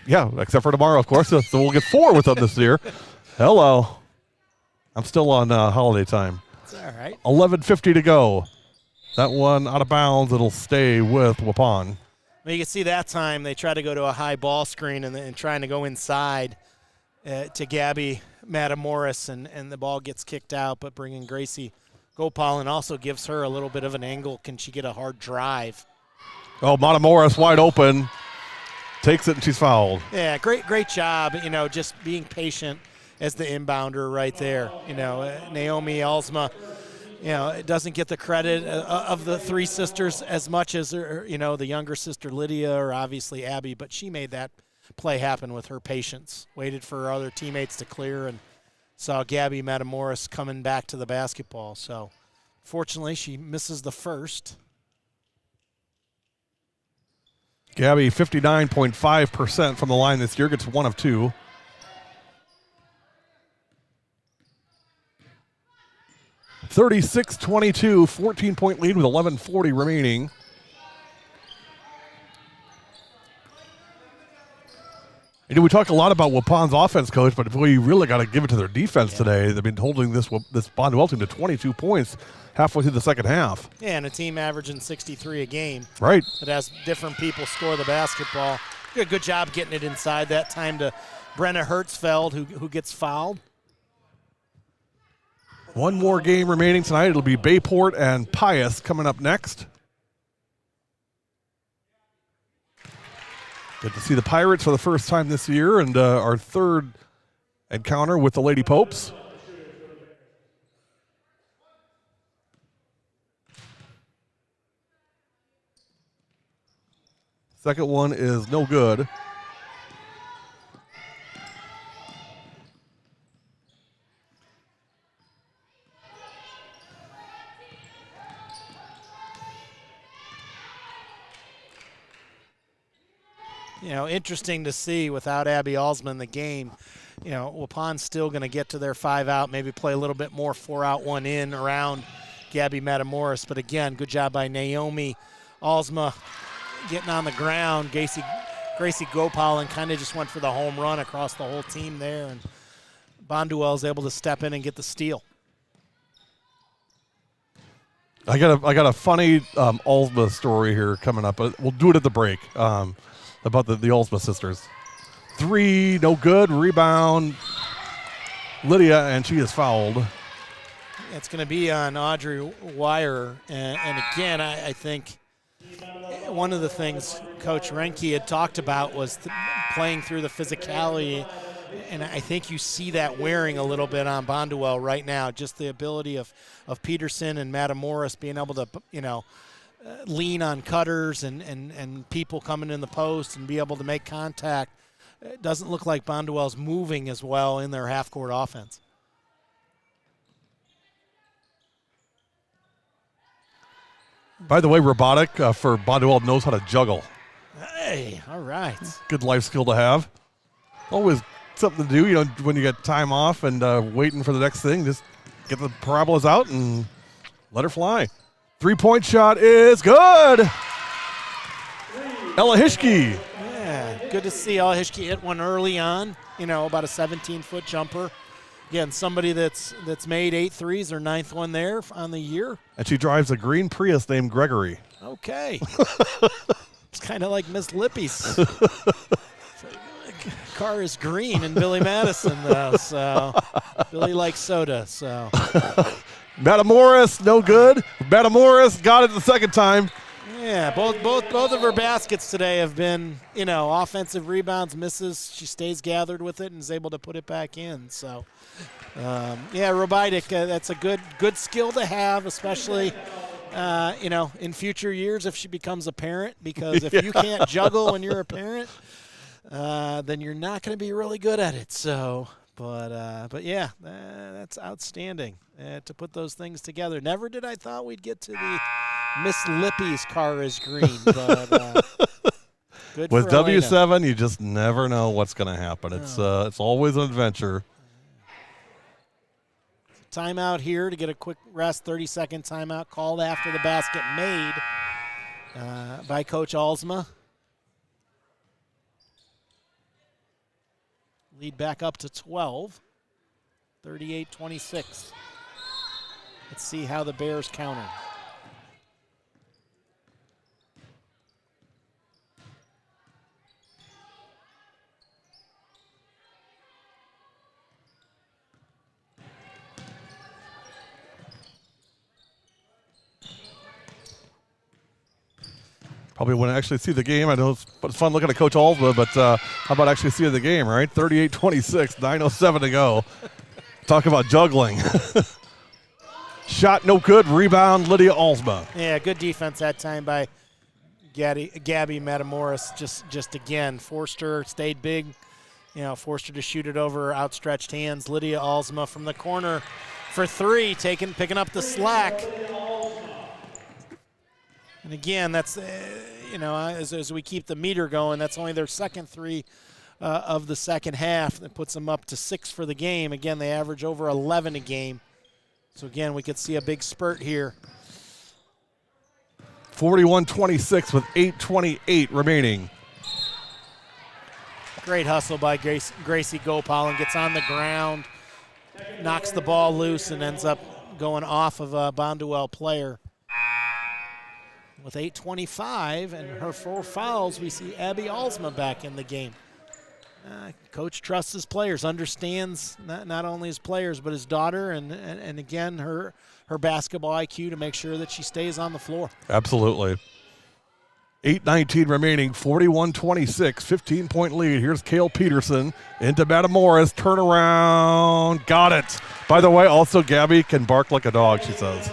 Yeah, except for tomorrow, of course. So we'll get 4 with them this year. Hello. I'm still on holiday time. It's all right. 11:50 to go. That one out of bounds. It'll stay with Waupun. Well, you can see that time they try to go to a high ball screen and trying to go inside to Gabby Matamoros, and the ball gets kicked out, but bringing Gracie Gopalin also gives her a little bit of an angle. Can she get a hard drive? Oh, Matamoros wide open. Takes it and she's fouled. Yeah, great job, just being patient as the inbounder right there. Naomi Alsma, doesn't get the credit of the 3 sisters as much as, the younger sister Lydia or obviously Abby, but she made that play happen with her patience. Waited for her other teammates to clear and saw Gabby Matamoros coming back to the basketball. So, fortunately, she misses the first. Gabby, 59.5% from the line this year, gets 1 of 2. (36-22), 14-point lead with 11:40 remaining. We talk a lot about Waupun's offense, Coach, but we really got to give it to their defense today. They've been holding this Bonduel team to 22 points halfway through the second half. Yeah, and a team averaging 63 a game. Right. It has different people score the basketball. Did a good job getting it inside that time to Brenna Hertzfeld, who gets fouled. One more game remaining tonight. It'll be Bayport and Pius coming up next. Good to see the Pirates for the first time this year, and our third encounter with the Lady Popes. Second one is no good. Interesting to see without Abby Alsma in the game. Waupun's still going to get to their 5 out, maybe play a little bit more 4 out, 1 in around Gabby Matamoros. But again, good job by Naomi Alsma getting on the ground. Gracie Gopalin kind of just went for the home run across the whole team there, and Bonduel is able to step in and get the steal. I got a funny Alsma story here coming up, but we'll do it at the break. About the Alsma sisters. 3, no good. Rebound, Lydia, and she is fouled. it's going to be on Audrey Wire. And again, I think one of the things Coach Renke had talked about was playing through the physicality. And I think you see that wearing a little bit on Bonduel right now, just the ability of Peterson and Matamoros being able to, lean on cutters and people coming in the post and be able to make contact. It doesn't look like Bonduel's moving as well in their half-court offense. By the way, robotic for Bonduel knows how to juggle. Hey, all right. Good life skill to have. Always something to do, when you get time off and waiting for the next thing. Just get the parabolas out and let her fly. 3-point shot is good. Ella Hischke. Yeah, good to see Ella Hischke hit one early on, about a 17-foot jumper. Again, somebody that's made 8 threes, her 9th one there on the year. And she drives a green Prius named Gregory. Okay. It's kind of like Miss Lippy's. Car is green in Billy Madison, though, so Billy likes soda, so. Matamoros, no good. Matamoros got it the second time. Yeah, both of her baskets today have been, offensive rebounds, misses. She stays gathered with it and is able to put it back in. So, robotic, that's a good skill to have, especially, in future years if she becomes a parent. Because if you can't juggle when you're a parent, then you're not going to be really good at it. So, but yeah, that's outstanding to put those things together. Never did I thought we'd get to the Miss Lippy's car is green, but good with for Elena. W7, you just never know what's going to happen. It's always an adventure. Timeout here to get a quick rest. 30-second timeout called after the basket made by Coach Alsma. Lead back up to 12, 38-26. Let's see how the Bears counter. Probably wouldn't actually see the game. I know it's fun looking at Coach Alsma, but how about actually seeing the game, right? 38-26, 9:07 to go. Talk about juggling. Shot no good. Rebound, Lydia Alsma. Yeah, good defense that time by Gabby Matamoros. Just again, forced her, stayed big, forced her to shoot it over her outstretched hands. Lydia Alsma from the corner for 3, picking up the slack. And again, that's, as we keep the meter going, that's only their second 3 of the second half. That puts them up to 6 for the game. Again, they average over 11 a game. So, again, we could see a big spurt here. 41-26 with 8:28 remaining. Great hustle by Gracie Gopal and gets on the ground, knocks the ball loose, and ends up going off of a Bonduel player. With 8:25 and her 4 fouls, we see Abby Alsma back in the game. Coach trusts his players, understands not only his players but his daughter, and again her basketball IQ to make sure that she stays on the floor. Absolutely. 8:19 remaining, 41-26, 15-point lead. Here's Cale Peterson into Matamoros, turnaround, got it. By the way, also Gabby can bark like a dog, she says.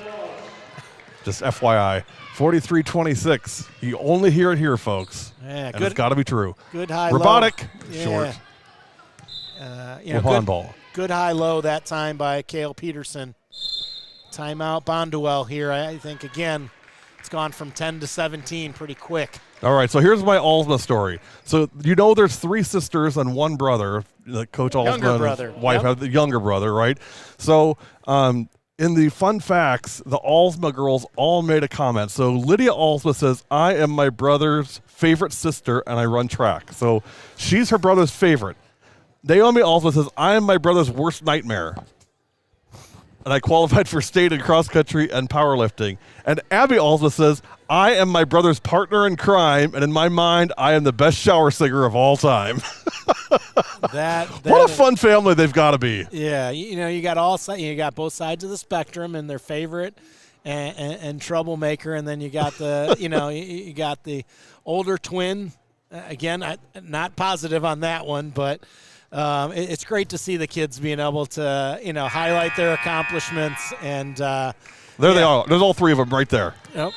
Just FYI. 43-26. You only hear it here, folks. Yeah, and it's got to be true. Good high robotic, low. short. Good ball. Good high low that time by Cale Peterson. Timeout Bonduel here. I think, again, it's gone from 10 to 17 pretty quick. All right, so here's my Alsma story. So there's 3 sisters and 1 brother. Coach Alsma and his wife have the younger brother, right? So in the fun facts, the Alsma girls all made a comment. So Lydia Alsma says, I am my brother's favorite sister and I run track. So she's her brother's favorite. Naomi Alsma says, I am my brother's worst nightmare. And I qualified for state and cross country and powerlifting. And Abby Alsma says, I am my brother's partner in crime, and in my mind, I am the best shower singer of all time. What a fun family they've got to be. Yeah, you got all you got both sides of the spectrum, and their favorite and troublemaker, and then you got the you got the older twin. Again, not positive on that one, but it's great to see the kids being able to highlight their accomplishments, and there they are. There's all three of them right there. Yep.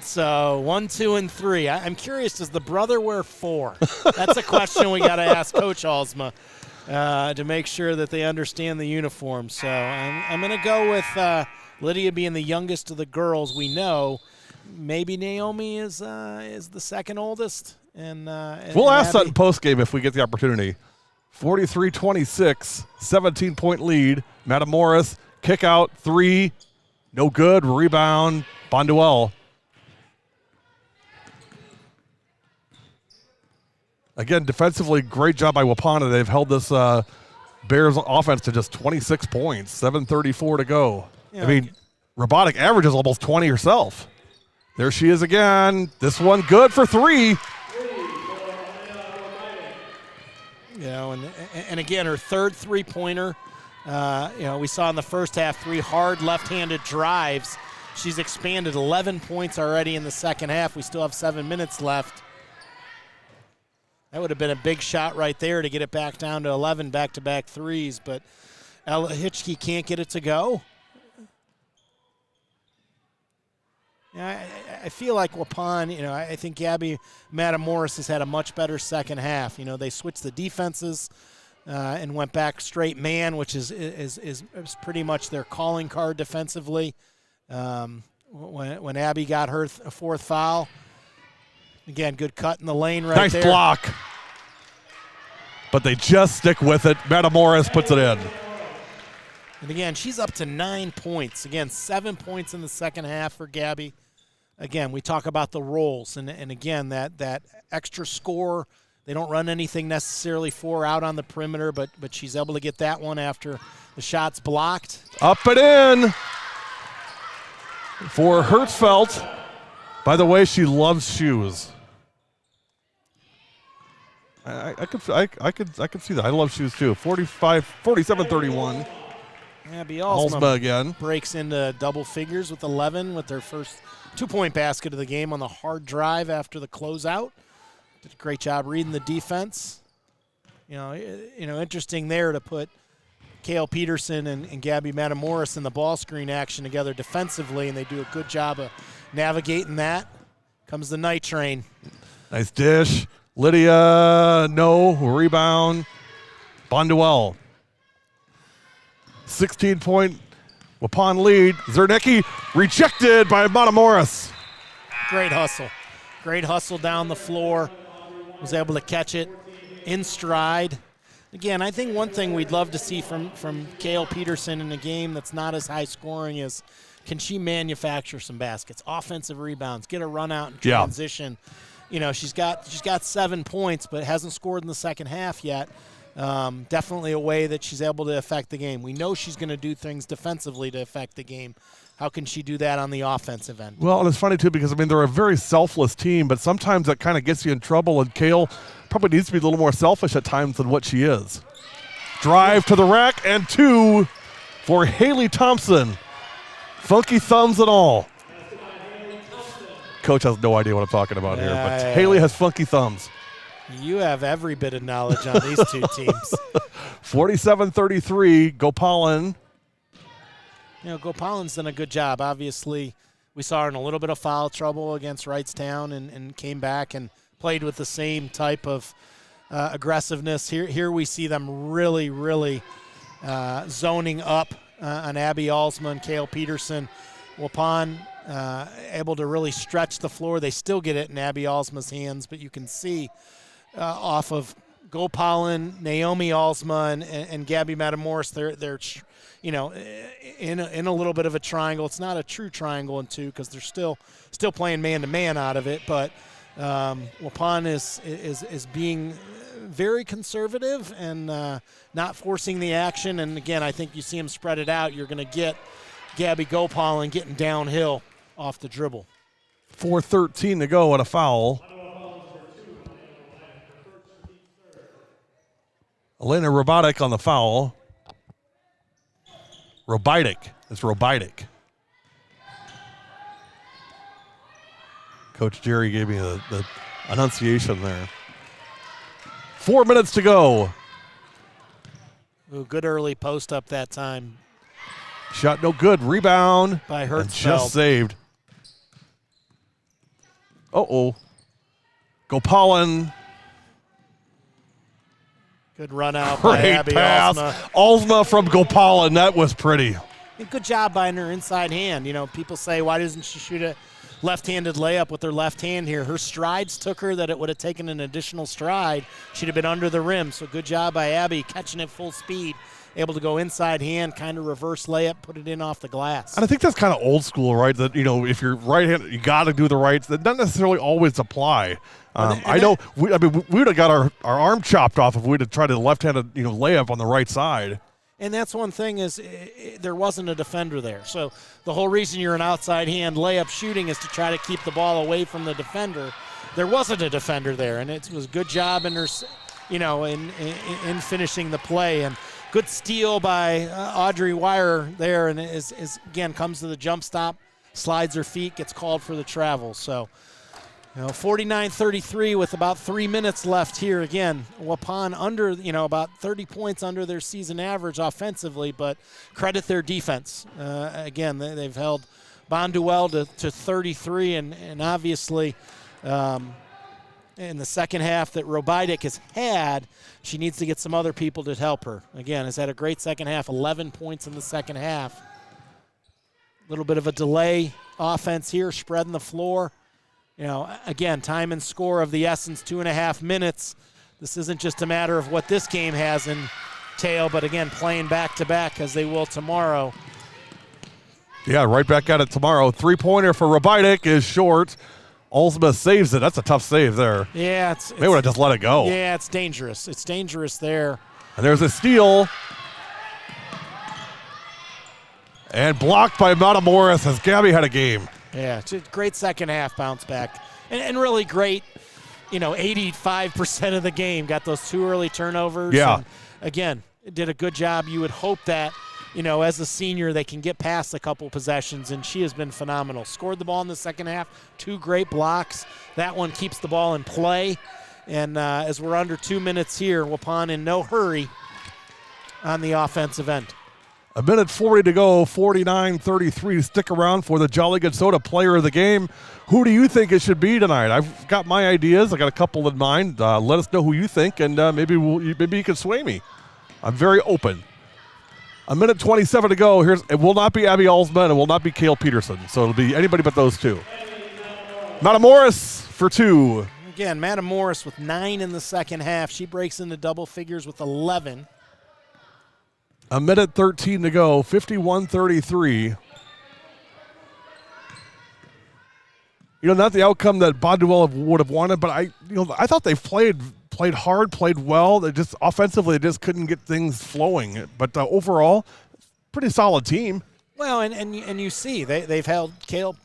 So 1, 2, and 3. I'm curious, does the brother wear 4? That's a question we got to ask Coach Halsma to make sure that they understand the uniform. So I'm going to go with Lydia being the youngest of the girls. We know maybe Naomi is the second oldest. And we'll ask that in postgame if we get the opportunity. 43-26, 17-point lead. Matamoros, kick out, 3, no good. Rebound, Bonduel. Again, defensively, great job by Wapana. They've held this Bears offense to just 26 points, 7:34 to go. Yeah, I mean, Robotic averages almost 20 herself. There she is again. This one good for 3. And again, her third three-pointer. We saw in the first half 3 hard left-handed drives. She's expanded 11 points already in the second half. We still have 7 minutes left. That would have been a big shot right there to get it back down to 11 back-to-back threes, but Ella Hitchke can't get it to go. I feel like Waupun, I think Gabby Matamoros has had a much better second half. They switched the defenses and went back straight man, which is pretty much their calling card defensively. When Abby got her fourth foul, again, good cut in the lane right nice there. Nice block. But they just stick with it. Matamoros puts it in. And again, she's up to 9 points. Again, 7 points in the second half for Gabby. Again, we talk about the rolls, and again, that extra score. They don't run anything necessarily for out on the perimeter, but she's able to get that one after the shot's blocked. Up and in for Hertzfeld. By the way, she loves shoes. I could see that. I love shoes too. 47-31. Abby Halsma again breaks into double figures with 11 with their first 2-point basket of the game on the hard drive after the closeout. Did a great job reading the defense. Interesting there to put Kale Peterson and Gabby Matamoros in the ball screen action together defensively, and they do a good job of navigating that. Comes the night train. Nice dish. Lydia, no. Rebound. Bonduel. 16-point Waupun lead. Zernecki rejected by Matamoros. Great hustle. Great hustle down the floor. Was able to catch it in stride. Again, I think one thing we'd love to see from Kale Peterson in a game that's not as high scoring is, can she manufacture some baskets, offensive rebounds, get a run out in transition. She's got 7 points, but hasn't scored in the second half yet. Definitely a way that she's able to affect the game. We know she's going to do things defensively to affect the game. How can she do that on the offensive end? Well, and it's funny, too, because, they're a very selfless team, but sometimes that kind of gets you in trouble, and Kale probably needs to be a little more selfish at times than what she is. Drive to the rack, and 2 for Haley Thompson. Funky thumbs and all. Coach has no idea what I'm talking about here, but Haley has funky thumbs. You have every bit of knowledge on these two teams. 47-33, Gopalan. Gopalan's done a good job. Obviously, we saw her in a little bit of foul trouble against Wrightstown and came back and played with the same type of aggressiveness. Here we see them really, really zoning up on Abby Halsma and Kale Peterson. Waupun able to really stretch the floor. They still get it in Abby Halsma's hands, but you can see off of Gopalan, Naomi Halsma, and Gabby Matamoros, they're in a little bit of a triangle. It's not a true triangle in 2 because they're still playing man-to-man out of it, but Waupun is being very conservative and not forcing the action. And, again, I think you see them spread it out. You're going to get Gabby Gopalan getting downhill off the dribble. 4:13 to go and a foul. Elena Robotic on the foul. Robitic. It's Robitic. Coach Jerry gave me the enunciation there. 4 minutes to go. Ooh, good early post up that time. Shot no good. Rebound. By And Hertzfeld. just saved. Uh-oh. Gopalin. Good run out by Great Abby pass. Alsma. Alsma from Gopalin. That was pretty. And good job by her inside hand. You know, people say, why doesn't she shoot a left-handed layup with her left hand here? Her strides took her that it would have taken an additional stride. She'd have been under the rim. So good job by Abby catching it full speed. Able to go inside hand, kind of reverse layup, put it in off the glass. And I think that's kind of old school, right? That, you know, if you're right-handed, you got to do the rights. That doesn't necessarily always apply. I know. We would have got our arm chopped off if we'd have tried a left-handed, layup on the right side. And that's one thing is there wasn't a defender there. So the whole reason you're an outside hand layup shooting is to try to keep the ball away from the defender. There wasn't a defender there, and it was a good job in her, in finishing the play. And good steal by Audrey Wire there, and is again comes to the jump stop, slides her feet, gets called for the travel. So, 49-33 with about 3 minutes left here. Again, Waupun under, about 30 points under their season average offensively, but credit their defense. Again, they've held Bonduel to 33, and obviously in the second half that Robitic has had, she needs to get some other people to help her. Again, has had a great second half, 11 points in the second half. A little bit of a delay offense here, spreading the floor. Again, time and score of the essence, 2.5 minutes. This isn't just a matter of what this game has in tail, but again, playing back-to-back as they will tomorrow. Yeah, right back at it tomorrow. Three-pointer for Robitic is short. Alsma saves it. That's a tough save there. Yeah, they would have just let it go. Yeah, it's dangerous. It's dangerous there. And there's a steal. And blocked by Matamoros as Gabby had a game. Yeah, it's a great second half bounce back. And really great, 85% of the game. Got those 2 early turnovers. Yeah. And again, did a good job. You would hope that, as a senior, they can get past a couple possessions, and she has been phenomenal. Scored the ball in the second half, 2 great blocks. That one keeps the ball in play. And as we're under 2 minutes here, Waupun in no hurry on the offensive end. 1:40 to go, 49-33. Stick around for the Jolly Good Soda Player of the Game. Who do you think it should be tonight? I've got my ideas. I got a couple in mind. Let us know who you think, and maybe you can sway me. I'm very open. 1:27 to go. It will not be Abby Alsma, and it will not be Kale Peterson. So it'll be anybody but those two. Matamoros for 2. Again, Matamoros with 9 in the second half. She breaks into double figures with 11. 1:13 to go, 51-33. Not the outcome that Bonduel would have wanted, but I thought they played hard, played well. They just offensively, they just couldn't get things flowing. But overall, pretty solid team. Well, and you see they've held Kale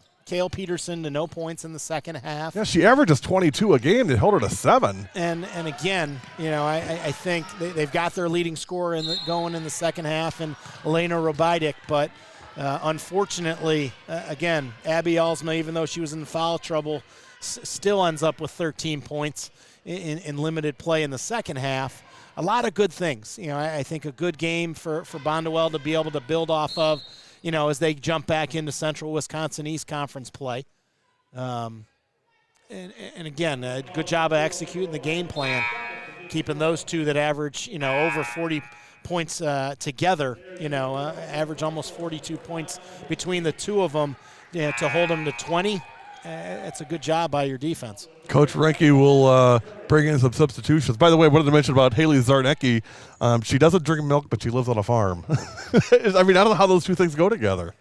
Peterson to no points in the second half. Yeah, she averages 22 a game. They held her to 7. And again, I think they've got their leading scorer going in the second half, and Elena Robitic. But unfortunately, again, Abby Alsma, even though she was in foul trouble, still ends up with 13 points in limited play in the second half. A lot of good things. I think a good game for Bonduel to be able to build off of, as they jump back into Central Wisconsin East Conference play. And again, a good job of executing the game plan, keeping those two that average, over 40 points together, average almost 42 points between the two of them, to hold them to 20. It's a good job by your defense. Coach Renke will bring in some substitutions. By the way, I wanted to mention about Haley Zarnecki. She doesn't drink milk, but she lives on a farm. I don't know how those two things go together,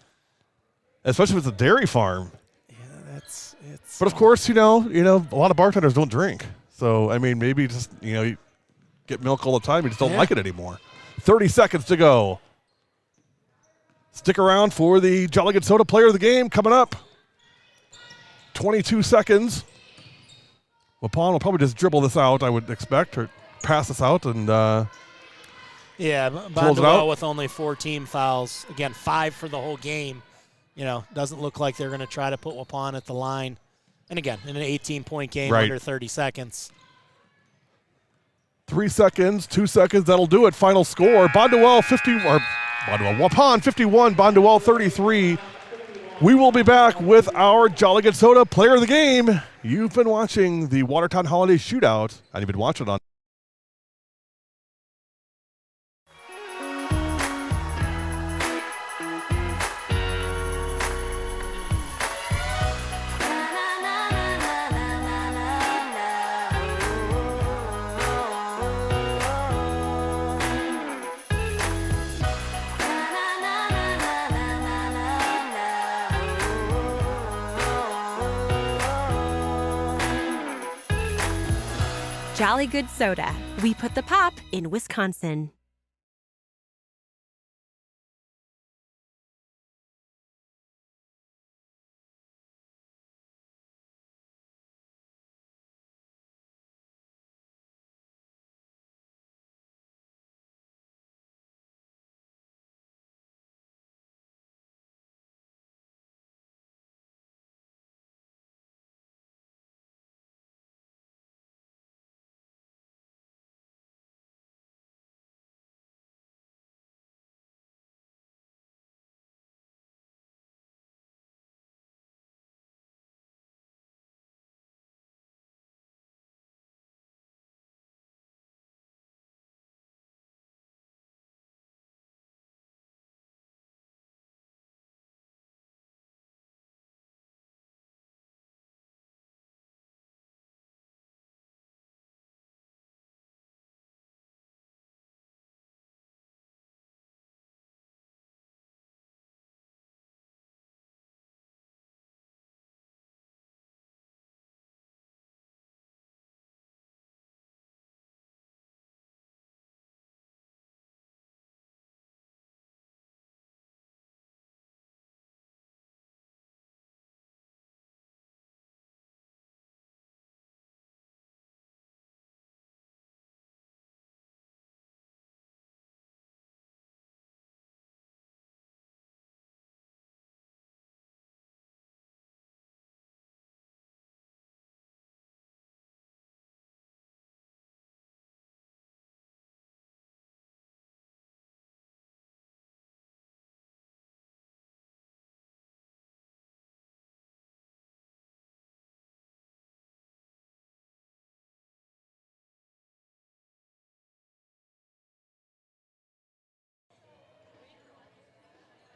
especially if it's a dairy farm. Yeah, it's. But of course, a lot of bartenders don't drink. So maybe just you get milk all the time, you just don't like it anymore. 30 seconds to go. Stick around for the Jolly Good Soda Player of the Game coming up. 22 seconds. Waupun will probably just dribble this out, I would expect, or pass this out, and Yeah, Close it out. Bonduel with only 4 team fouls. Again, 5 for the whole game. Doesn't look like they're going to try to put Waupun at the line. And again, in an 18-point game under 30 seconds. 3 seconds, 2 seconds, that'll do it. Final score, Waupun 51, Bonduel 33. We will be back with our Jolly Good Soda Player of the Game. You've been watching the Watertown Holiday Shootout, and you've been watching it on Jolly Good Soda. We put the pop in Wisconsin.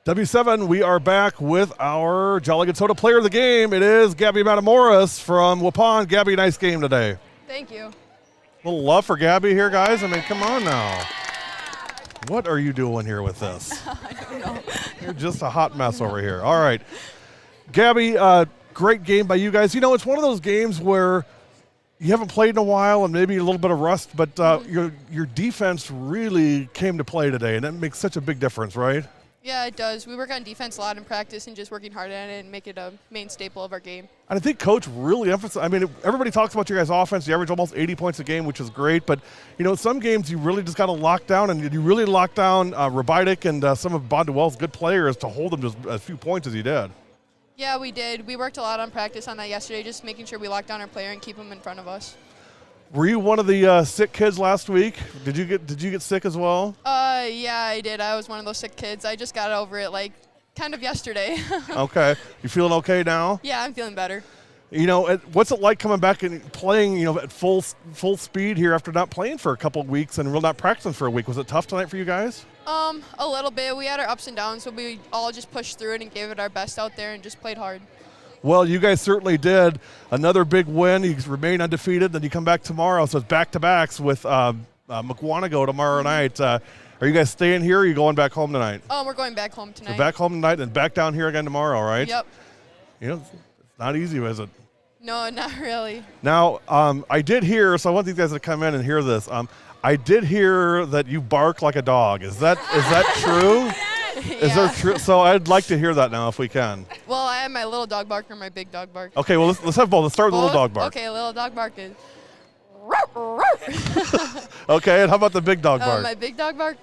W7, we are back with our Jolly Good Soda Player of the Game. It is Gabby Matamoras from Waupun. Gabby, nice game today. Thank you. A little love for Gabby here, guys. I mean, come on now. What are you doing here with this? I don't know. You're just a hot mess over here. All right. Gabby, great game by you guys. It's one of those games where you haven't played in a while and maybe a little bit of rust, but your defense really came to play today, and that makes such a big difference, right? Yeah, it does. We work on defense a lot in practice and just working hard at it and make it a main staple of our game. And I think Coach really emphasized, everybody talks about your guys' offense. You average almost 80 points a game, which is great. But, some games you really just got to lock down, and you really locked down Rabidic and some of Bonduel's good players to hold them just as few points as you did. Yeah, we did. We worked a lot on practice on that yesterday, just making sure we locked down our player and keep him in front of us. Were you one of the sick kids last week? Did you get sick as well? Yeah, I did. I was one of those sick kids. I just got over it kind of yesterday. Okay. You feeling okay now? Yeah, I'm feeling better. What's it like coming back and playing, at full speed here after not playing for a couple of weeks and really not practicing for a week? Was it tough tonight for you guys? A little bit. We had our ups and downs, so we all just pushed through it and gave it our best out there and just played hard. Well, you guys certainly did. Another big win. You remain undefeated. Then you come back tomorrow. So it's back-to-backs with McWanago tomorrow night. Are you guys staying here or are you going back home tonight? We're going back home tonight. So back home tonight and back down here again tomorrow, right? Yep. It's not easy, is it? No, not really. Now, I did hear, so I want these guys to come in and hear this. I did hear that you bark like a dog. Is that true? Is there true? So I'd like to hear that now if we can. Well, I have my little dog bark or my big dog bark. Okay, well, let's have both. Let's start with the little dog bark. Okay, little dog bark is. Okay, and how about the big dog bark? My big dog bark.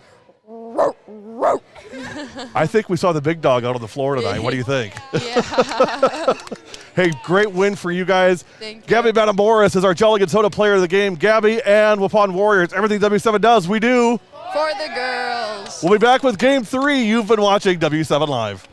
I think we saw the big dog out on the floor tonight. What do you think? Yeah. Hey, great win for you guys. Thank you. Gabby Matamoros is our Jolly Good Soda player of the game. Gabby and Waupun Warriors, everything W7 does, we do For the girls. We'll be back with Game 3. You've been watching W7 Live.